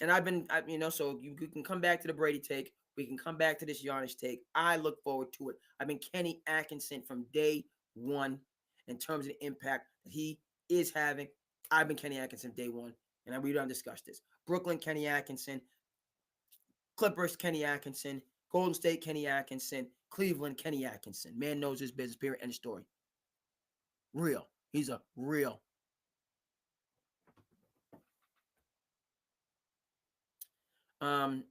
[SPEAKER 1] And I've been, so you can come back to the Brady take. We can come back to this Giannis take. I look forward to it. I've been Kenny Atkinson from day one in terms of the impact that he is having. I've been Kenny Atkinson day one, and we don't discuss this. Brooklyn, Kenny Atkinson. Clippers, Kenny Atkinson. Golden State, Kenny Atkinson. Cleveland, Kenny Atkinson. Man knows his business, period, end of story. Real. He's a real. Um,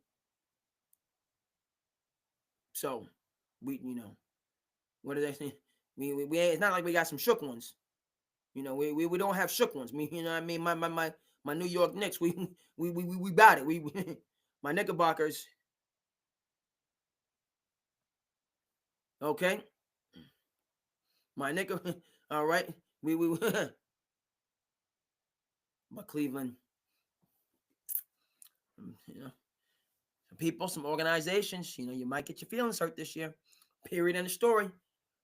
[SPEAKER 1] so what do they say? We it's not like we got some shook ones. We don't have shook ones. You know what I mean? My New York Knicks, we got it. We my Knickerbockers, okay? My Knicker, all right. We my Cleveland, some people, some organizations. You might get your feelings hurt this year. Period. End of story.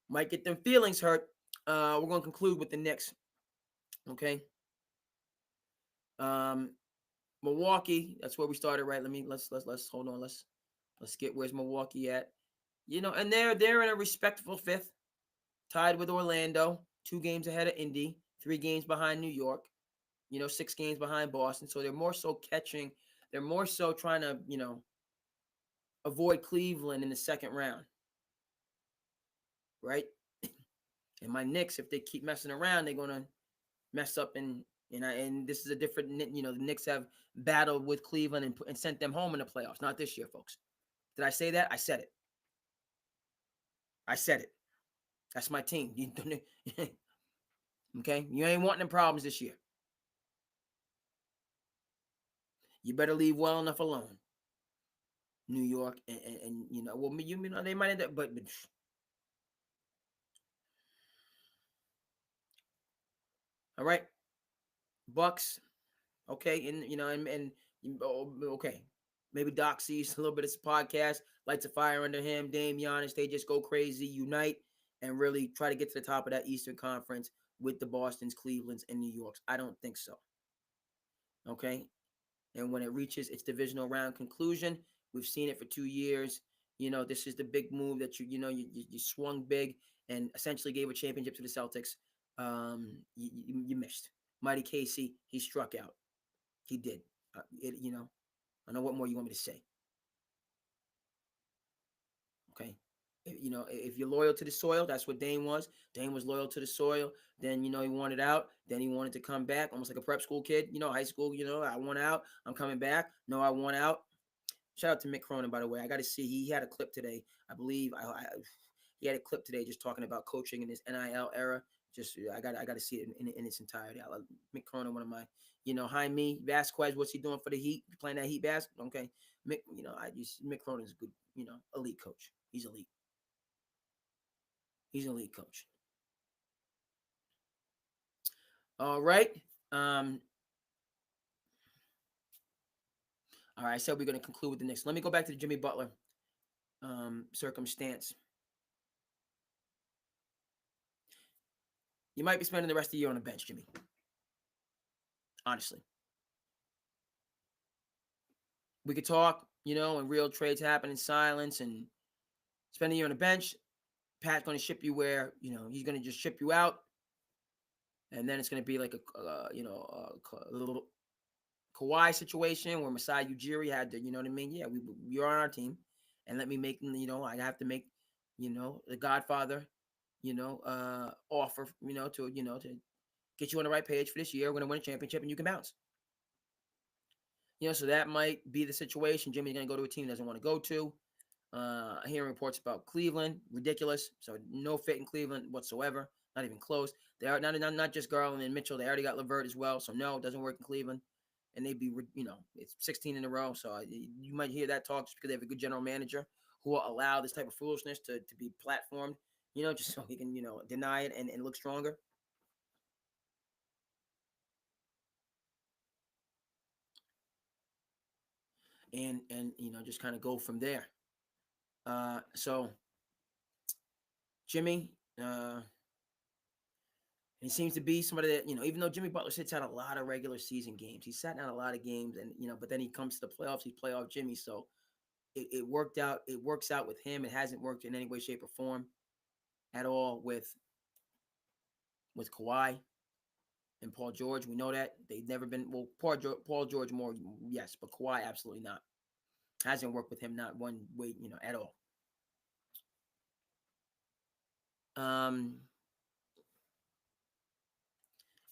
[SPEAKER 1] Might get them feelings hurt. We're gonna conclude with the Knicks. Okay. Um, Milwaukee. That's where we started, right? Let's hold on. Let's get where's Milwaukee at. And they're in a respectable fifth, tied with Orlando, 2 games ahead of Indy, 3 games behind New York. 6 games behind Boston. So they're more so catching. They're more so trying to avoid Cleveland in the second round, right? And my Knicks, if they keep messing around, they're gonna mess up and this is a different. The Knicks have battled with Cleveland and sent them home in the playoffs. Not this year, folks. Did I say that? I said it. I said it. That's my team. Okay, you ain't wanting them problems this year. You better leave well enough alone. New York and well, they might end up, but all right, Bucks. Okay, and okay, maybe Doc sees a little bit of this podcast, lights a fire under him. Dame, Giannis, they just go crazy, unite, and really try to get to the top of that Eastern Conference with the Boston's, Cleveland's, and New York's. I don't think so. Okay, and when it reaches its divisional round conclusion, we've seen it for 2 years. This is the big move that you swung big and essentially gave a championship to the Celtics. You missed. Mighty Casey, he struck out. He did. I know what more you want me to say. Okay. If you're loyal to the soil, that's what Dame was. Dame was loyal to the soil. Then, he wanted out. Then he wanted to come back, almost like a prep school kid. High school, I want out. I'm coming back. No, I want out. Shout out to Mick Cronin, by the way. I got to see. He had a clip today. I believe he had a clip today just talking about coaching in this NIL era. Just I got to see it in its entirety. Mick Cronin, one of my, Jaime Vasquez. What's he doing for the Heat? Playing that Heat basketball. Okay, Mick. Mick Cronin's a good, elite coach. He's elite. He's an elite coach. All right. All right. I said we're going to conclude with the Knicks. Let me go back to the Jimmy Butler circumstance. You might be spending the rest of the year on the bench, Jimmy. Honestly. We could talk, and real trades happen in silence and spend a year on the bench. Pat's going to ship you where, he's going to just ship you out. And then it's going to be like a little Kawhi situation where Masai Ujiri had to, what I mean? Yeah, you're on our team. And let me make, I have to make, the Godfather, offer, to get you on the right page for this year. We're going to win a championship and you can bounce. So that might be the situation. Jimmy's going to go to a team he doesn't want to go to. Hearing reports about Cleveland, ridiculous. So no fit in Cleveland whatsoever, not even close. They are not just Garland and Mitchell. They already got LeVert as well. So no, it doesn't work in Cleveland. And they'd be, it's 16 in a row. So you might hear that talk just because they have a good general manager who will allow this type of foolishness to be platformed, just so he can, deny it and look stronger. And just kind of go from there. So Jimmy, he seems to be somebody that, even though Jimmy Butler sits out a lot of regular season games, he's sat out a lot of games and, but then he comes to the playoffs, he's playoff Jimmy. So it worked out. It works out with him. It hasn't worked in any way, shape, or form at all with Kawhi and Paul George. We know that they've never been well. Paul George more, yes, but Kawhi absolutely not. Hasn't worked with him not one way, at all. Um,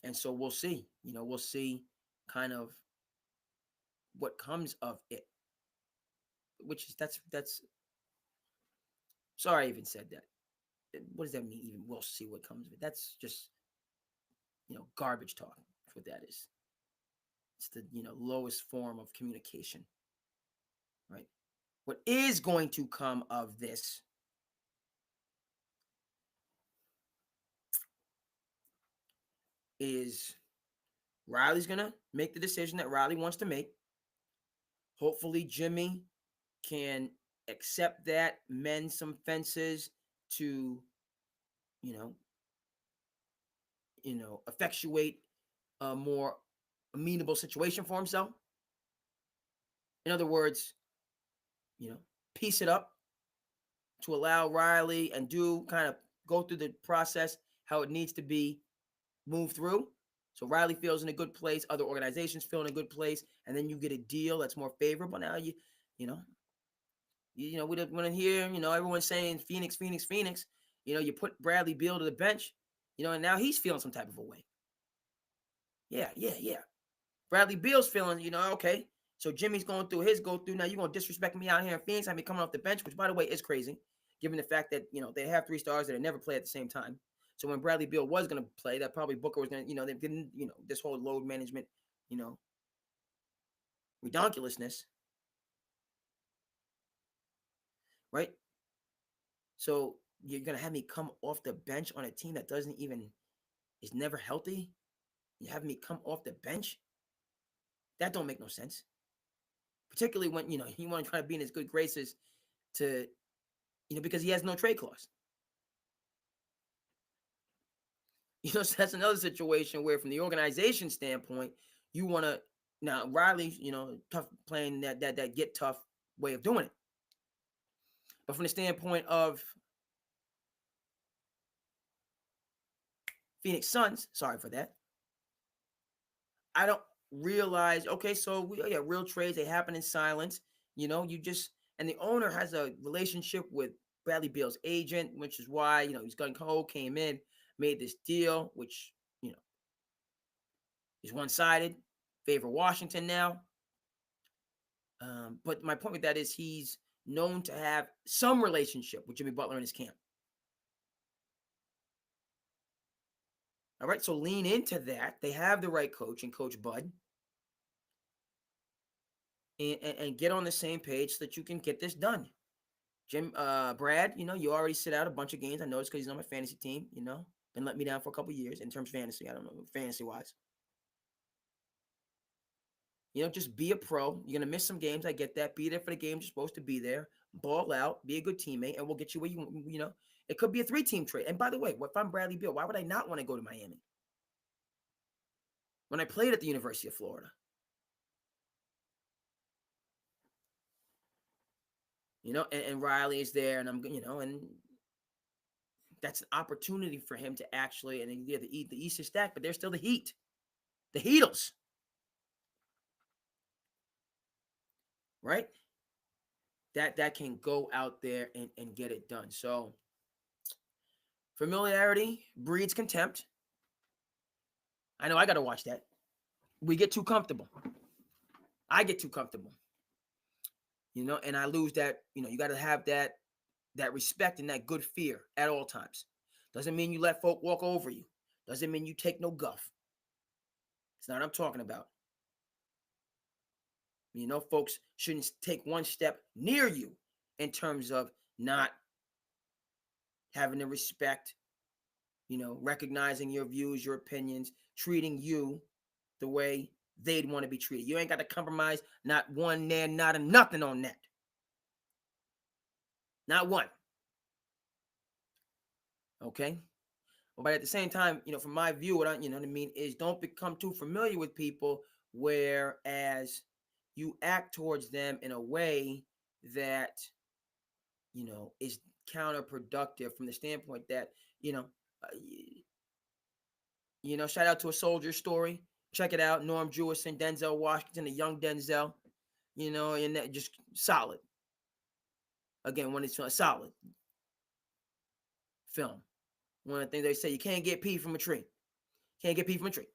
[SPEAKER 1] and so we'll see. We'll see kind of what comes of it. Which is that's. Sorry, I even said that. What does that mean? Even we'll see what comes of it. That's just garbage talk. That's what that is. It's the lowest form of communication, right? What is going to come of this is Riley's gonna make the decision that Riley wants to make. Hopefully, Jimmy can accept that, mend some fences to, you know, effectuate a more amenable situation for himself. In other words, piece it up to allow Riley and do kind of go through the process how it needs to be moved through. So Riley feels in a good place, other organizations feel in a good place, and then you get a deal that's more favorable. Now you know, we don't want to hear, everyone's saying Phoenix, Phoenix, Phoenix. You put Bradley Beal to the bench, and now he's feeling some type of a way. Yeah, yeah, yeah. Bradley Beal's feeling, okay. So Jimmy's going through his go through. Now you're gonna disrespect me out here in Phoenix. I mean, coming off the bench, which by the way is crazy, given the fact that they have 3 stars that never play at the same time. So when Bradley Beal was gonna play, that probably Booker was gonna, they didn't, this whole load management, you know, redonkulousness, right? So you're gonna have me come off the bench on a team that doesn't even is never healthy. You have me come off the bench. That don't make no sense. Particularly when you want to try to be in his good graces to because he has no trade clause. So that's another situation where, from the organization standpoint, you want to now Riley, tough playing that get tough way of doing it. But from the standpoint of Phoenix Suns, sorry for that, I don't realize. Okay, so real trades, they happen in silence. You just and the owner has a relationship with Bradley Beal's agent, which is why he's gun cold, came in, made this deal, which is one-sided, favor Washington now. But my point with that is he's known to have some relationship with Jimmy Butler in his camp. All right, so lean into that. They have the right coach and Coach Bud. And get on the same page so that you can get this done. Brad, you already sit out a bunch of games. I know it's because he's on my fantasy team, been let me down for a couple years in terms of fantasy. I don't know, fantasy-wise. Just be a pro. You're going to miss some games. I get that. Be there for the games you're supposed to be there. Ball out. Be a good teammate, and we'll get you where you. It could be a 3-team trade. And by the way, if I'm Bradley Beal, why would I not want to go to Miami? When I played at the University of Florida. And Riley is there, and I'm, and that's an opportunity for him to actually, and yeah, the East is stacked, but there's still the Heat. The Heatles. Right? That can go out there and get it done. So familiarity breeds contempt. I know I got to watch that. We get too comfortable. I get too comfortable. And I lose that, you got to have that respect and that good fear at all times. Doesn't mean you let folk walk over you. Doesn't mean you take no guff. It's not what I'm talking about. Folks shouldn't take one step near you in terms of not having the respect, recognizing your views, your opinions, treating you the way they'd want to be treated. You ain't got to compromise, not one there, not a nothing on that. Not one. Okay? But at the same time, from my view, what I mean, is don't become too familiar with people, whereas you act towards them in a way that is counterproductive from the standpoint that uh, shout out to a soldier story. Check it out. Norm Jewison, Denzel Washington, the young Denzel. And that just solid. Again, when it's a solid film. One of the things they say, you can't get pee from a tree. Can't get pee from a tree.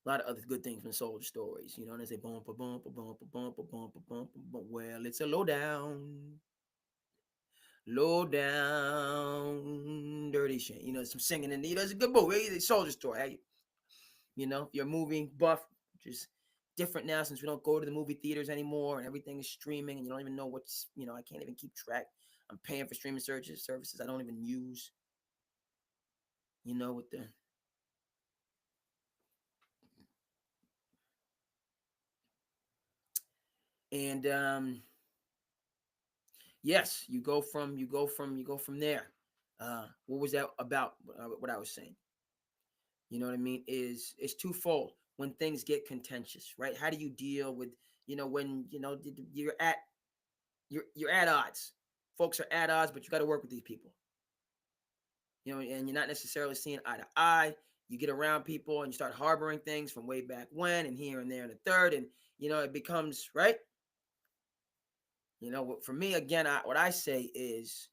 [SPEAKER 1] A lot of other good things from soldier stories. And they say, boom, boom, boom, boom, boom, boom, boom, boom. Well, it's a low down, dirty shit. Some singing in there. It's a good movie. It's a soldier story. If you're a movie buff, just different now since we don't go to the movie theaters anymore and everything is streaming and you don't even know what's, I can't even keep track. I'm paying for streaming services I don't even use. With the and yes, you go from there. What was that about? What I was saying? You know what I mean? Is it's twofold. When things get contentious, right? How do you deal with when you're at odds? Folks are at odds, but you got to work with these people. And you're not necessarily seeing eye to eye. You get around people and you start harboring things from way back when, and here and there and the third, and it becomes right. For me, again, what I say is,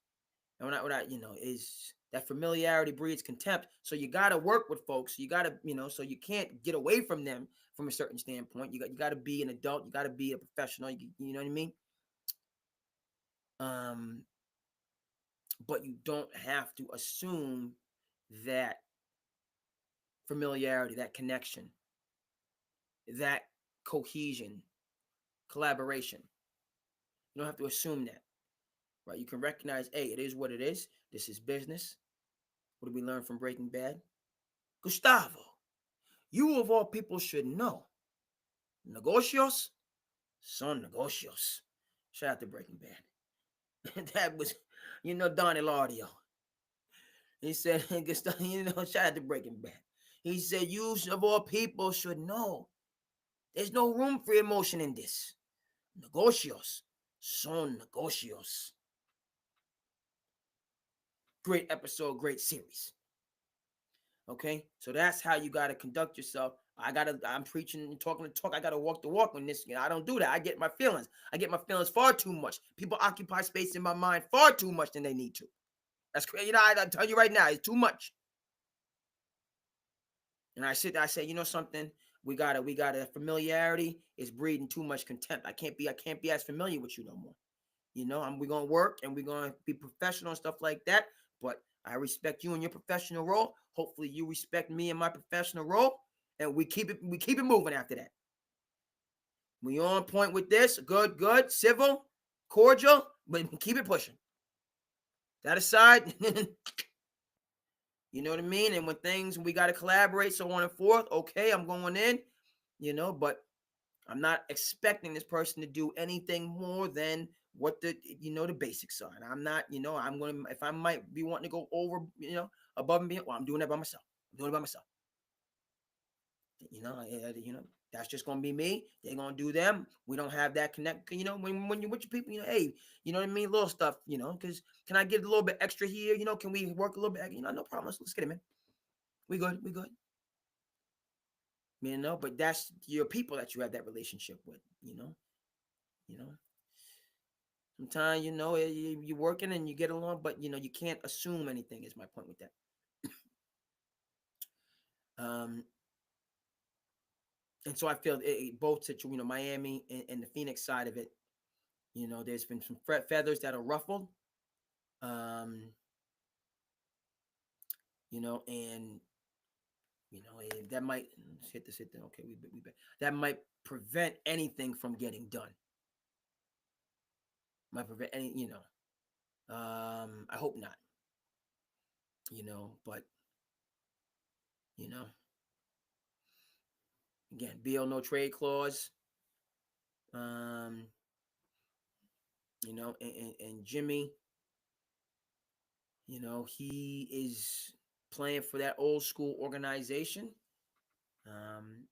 [SPEAKER 1] and what I is that familiarity breeds contempt. So you got to work with folks. You got to, so you can't get away from them from a certain standpoint. You got to be an adult. You got to be a professional. You know what I mean? Um, but you don't have to assume that familiarity, that connection, that cohesion, collaboration. You don't have to assume that, right? You can recognize, hey, it is what it is. This is business. What did we learn from Breaking Bad? Gustavo, you of all people should know. Negocios son negocios. Shout out to Breaking Bad. That was, Donnie Lardio. He said, shout out to Breaking Bad. He said, you of all people should know. There's no room for emotion in this. Negocios son negocios. Great episode, great series. Okay, so that's how you got to conduct yourself. I'm preaching and talking the talk. I got to walk the walk on this. I don't do that. I get my feelings. I get my feelings far too much. People occupy space in my mind far too much than they need to. That's crazy. I tell you right now, it's too much. And I say, something. We got a familiarity is breeding too much contempt. I can't be as familiar with you no more. We're gonna work and we're gonna be professional and stuff like that. But I respect you in your professional role. Hopefully, you respect me in my professional role, and we keep it moving after that. We on point with this. Good, civil, cordial, but keep it pushing. That aside, you know what I mean. And when we got to collaborate, so on and forth. Okay, I'm going in. But I'm not expecting this person to do anything more than what the basics are. And I'm not, I'm going to, if I might be wanting to go over, above and beyond, well, I'm doing that by myself. I'm doing it by myself. That's just going to be me. They're going to do them. We don't have that connect, when you're with your people, hey, you know what I mean? Little stuff, because can I get a little bit extra here? Can we work a little bit? No problem. Let's get it, man. We good. But that's your people that you have that relationship with, Sometimes, you're working and you get along, but, you can't assume anything is my point with that. And so I feel both situations, Miami and the Phoenix side of it, there's been some feathers that are ruffled, and, that might hit this. Okay, that might prevent anything from getting done. Might prevent any, I hope not, but, again, Beal, no trade clause. And Jimmy, he is playing for that old school organization. And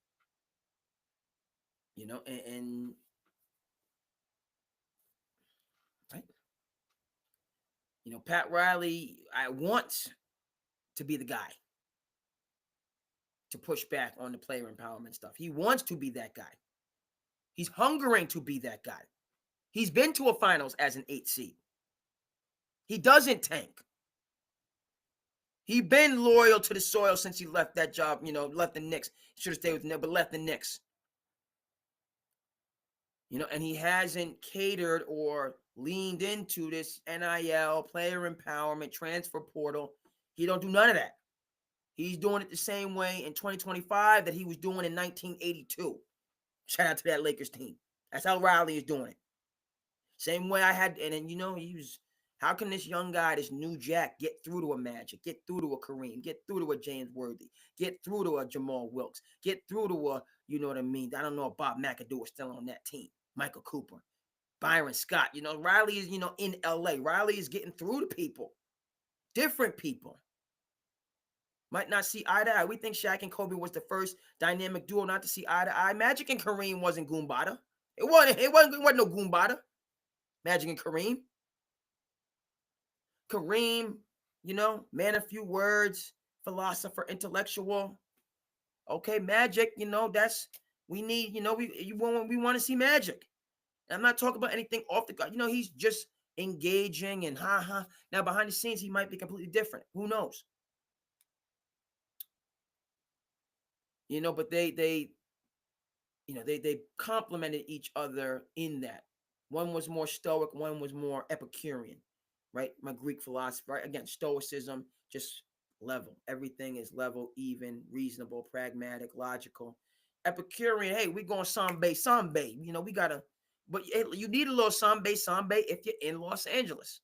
[SPEAKER 1] Pat Riley, I want to be the guy to push back on the player empowerment stuff. He wants to be that guy. He's hungering to be that guy. He's been to a finals as an 8 seed. He doesn't tank. He been loyal to the soil since he left that job, left the Knicks. Should have stayed with the Knicks, but left the Knicks. And he hasn't catered or leaned into this NIL, player empowerment, transfer portal. He don't do none of that. He's doing it the same way in 2025 that he was doing in 1982. Shout out to that Lakers team. That's how Riley is doing it. Same way I had, and then, he was, how can this young guy, this new Jack, get through to a Magic, get through to a Kareem, get through to a James Worthy, get through to a Jamal Wilkes, get through to a, you know what I mean? I don't know if Bob McAdoo is still on that team. Michael Cooper, Byron Scott. Riley is, in LA. Riley is getting through to people, different people. Might not see eye to eye. We think Shaq and Kobe was the first dynamic duo not to see eye to eye. Magic and Kareem wasn't Goombada. It wasn't no Goombada. Magic and Kareem. Kareem, man of few words, philosopher, intellectual. Okay, Magic, that's we need, we want to see Magic. And I'm not talking about anything off the gut. He's just engaging and ha. Now behind the scenes, he might be completely different. Who knows? But they complemented each other in that. One was more stoic, one was more Epicurean, right? My Greek philosophy, right? Again, stoicism, just level. Everything is level, even, reasonable, pragmatic, logical. Epicurean, hey, we going sambe. We gotta, but you need a little sambe if you're in Los Angeles,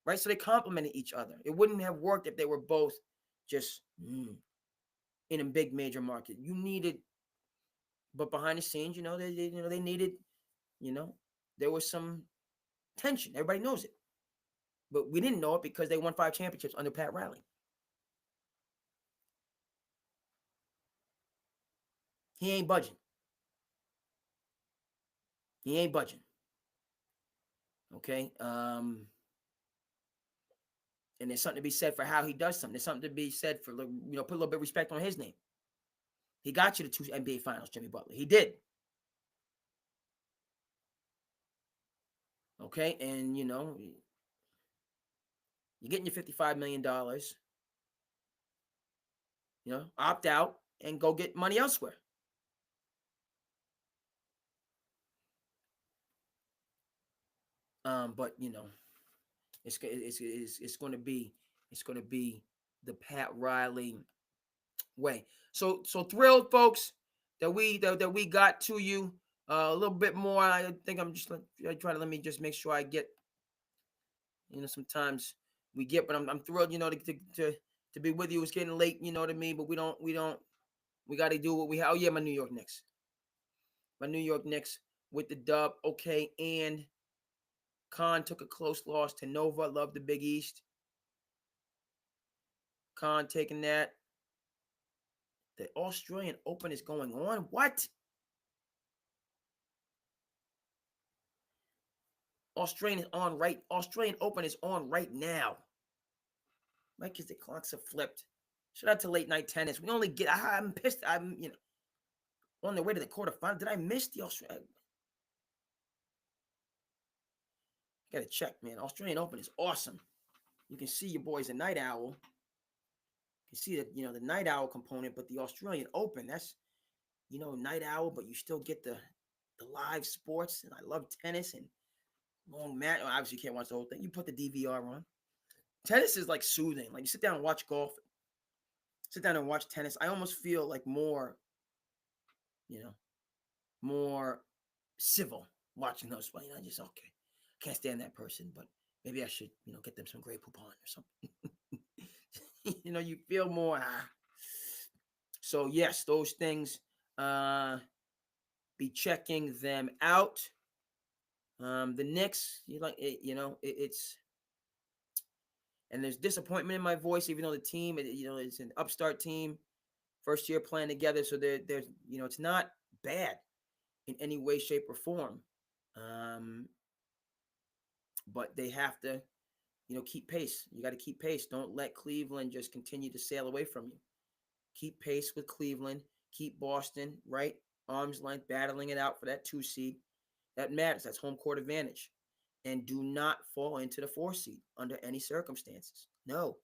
[SPEAKER 1] right? So they complemented each other. It wouldn't have worked if they were both just in a big major market. You needed, but behind the scenes, they needed, there was some tension. Everybody knows it, but we didn't know it because they won 5 championships under Pat Riley. He ain't budging. He ain't budging. Okay. And there's something to be said for how he does something. There's something to be said for, put a little bit of respect on his name. He got you to 2 NBA finals, Jimmy Butler. He did. Okay. And, you're getting your $55 million, opt out and go get money elsewhere. But it's going to be the Pat Riley way. So thrilled, folks, that we got to you a little bit more. I think I'm just trying to let me just make sure I get. Sometimes we get, but I'm thrilled. To be with you. It's getting late. You know what I mean. But we got to do what we have. Oh yeah, my New York Knicks. My New York Knicks with the dub. Okay, and Khan took a close loss to Nova. Love the Big East. Khan taking that. The Australian Open is going on. What? Australian Open is on right now. Right, because the clocks are flipped. Shout out to late night tennis. We only get. I'm pissed. I'm on the way to the quarterfinal. Did I miss the Australian? Gotta check, man. Australian Open is awesome. You can see your boy's a night owl. You can see that the night owl component, but the Australian Open, that's night owl, but you still get the live sports. And I love tennis and long match. Obviously, you can't watch the whole thing. You put the DVR on. Tennis is like soothing. Like you sit down and watch golf, sit down and watch tennis. I almost feel like more civil watching those. I just okay. Can't stand that person, but maybe I should, get them some Grey Poupon or something. You feel more. So yes, those things. Be checking them out. The Knicks, it's, and there's disappointment in my voice, even though the team, it's an upstart team, first year playing together. So there's, it's not bad in any way, shape, or form. But they have to keep pace. You got to keep pace. Don't let Cleveland just continue to sail away from you. Keep pace with Cleveland. Keep Boston, right? Arm's length, battling it out for that 2 seed. That matters. That's home court advantage. And do not fall into the 4 seed under any circumstances. No.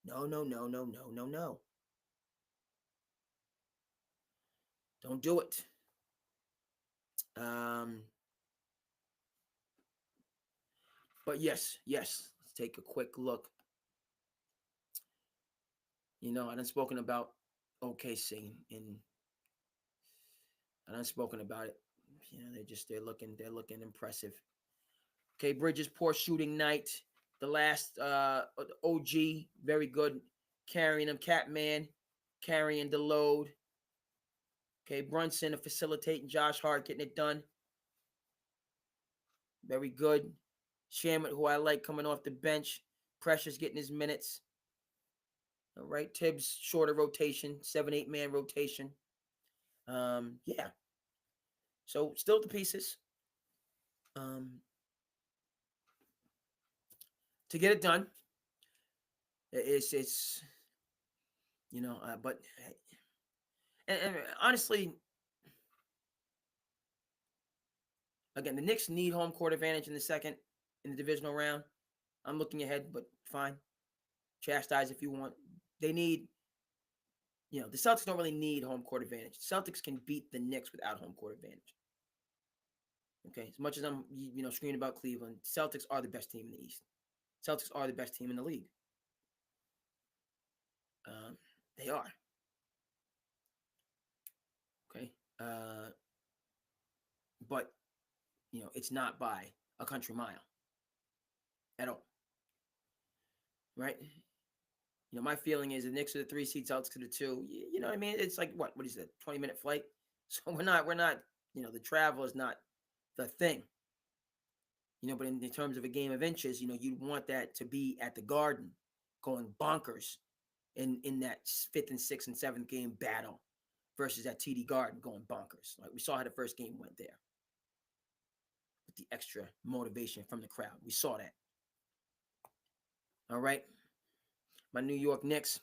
[SPEAKER 1] No, no, no, no, no, no, no. Don't do it. But yes, let's take a quick look. I done spoken about OKC, and I done spoken about it. They're looking impressive. Okay, Bridges, poor shooting night. The last OG, very good, carrying him. Catman, carrying the load. Okay, Brunson facilitating Josh Hart, getting it done. Very good. Shamet, who I like, coming off the bench. Precious getting his minutes. All right, Tibbs, shorter rotation, 7-8 man rotation. Yeah. So still the pieces. To get it done. It's but and honestly, again, the Knicks need home court advantage in the divisional round. I'm looking ahead, but fine. Chastise if you want. They need, the Celtics don't really need home court advantage. Celtics can beat the Knicks without home court advantage. Okay, as much as I'm, screaming about Cleveland, Celtics are the best team in the East. Celtics are the best team in the league. They are. Okay. But, it's not by a country mile at all. Right? My feeling is the Knicks are the 3 seed, Celtics are the 2. You know what I mean? It's like, what is it, 20-minute flight? So we're not, the travel is not the thing. But in terms of a game of inches, you'd want that to be at the Garden, going bonkers in that 5th and 6th and 7th game battle versus at TD Garden going bonkers. Like we saw how the first game went there with the extra motivation from the crowd. We saw that. All right. My New York Knicks.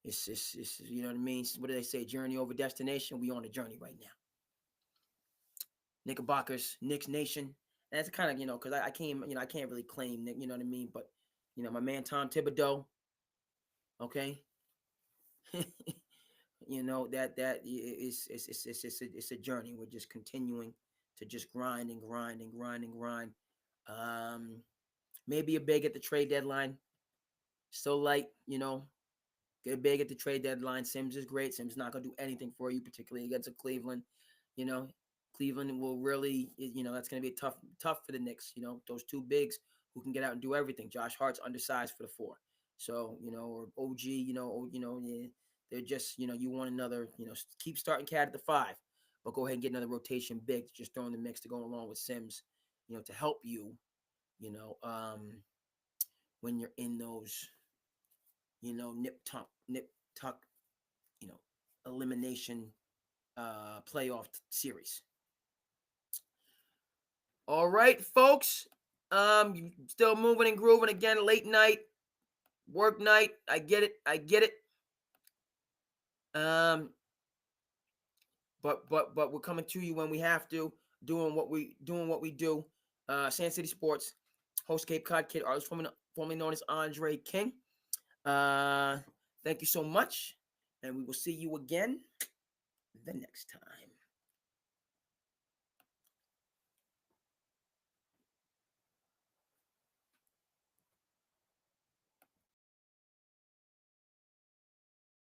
[SPEAKER 1] It's you know what I mean? What do they say? Journey over destination. We on a journey right now. Knickerbockers, Knicks Nation. And that's kind of, because I can't, I can't really claim Nick, you know what I mean? But, my man Tom Thibodeau, okay? That is it's a journey. We're just continuing to just grind and grind and grind and grind. Maybe a big at the trade deadline. Still like, get a big at the trade deadline. Sims is great. Sims not gonna do anything for you, particularly against a Cleveland. Cleveland will really, that's gonna be tough for the Knicks. Those 2 bigs who can get out and do everything. Josh Hart's undersized for the 4. So, or OG, yeah, they're just, you want another, keep starting Cat at the 5, but go ahead and get another rotation big to just throw in the mix to go along with Sims, to help you, when you're in those, nip tuck, elimination playoff series. All right, folks. Still moving and grooving again. Late night, work night. I get it. But we're coming to you when we have to, doing what we do. SandCity Sports, host Cape Cod Kid, artist formerly known as Andre King. Thank you so much, and we will see you again the next time.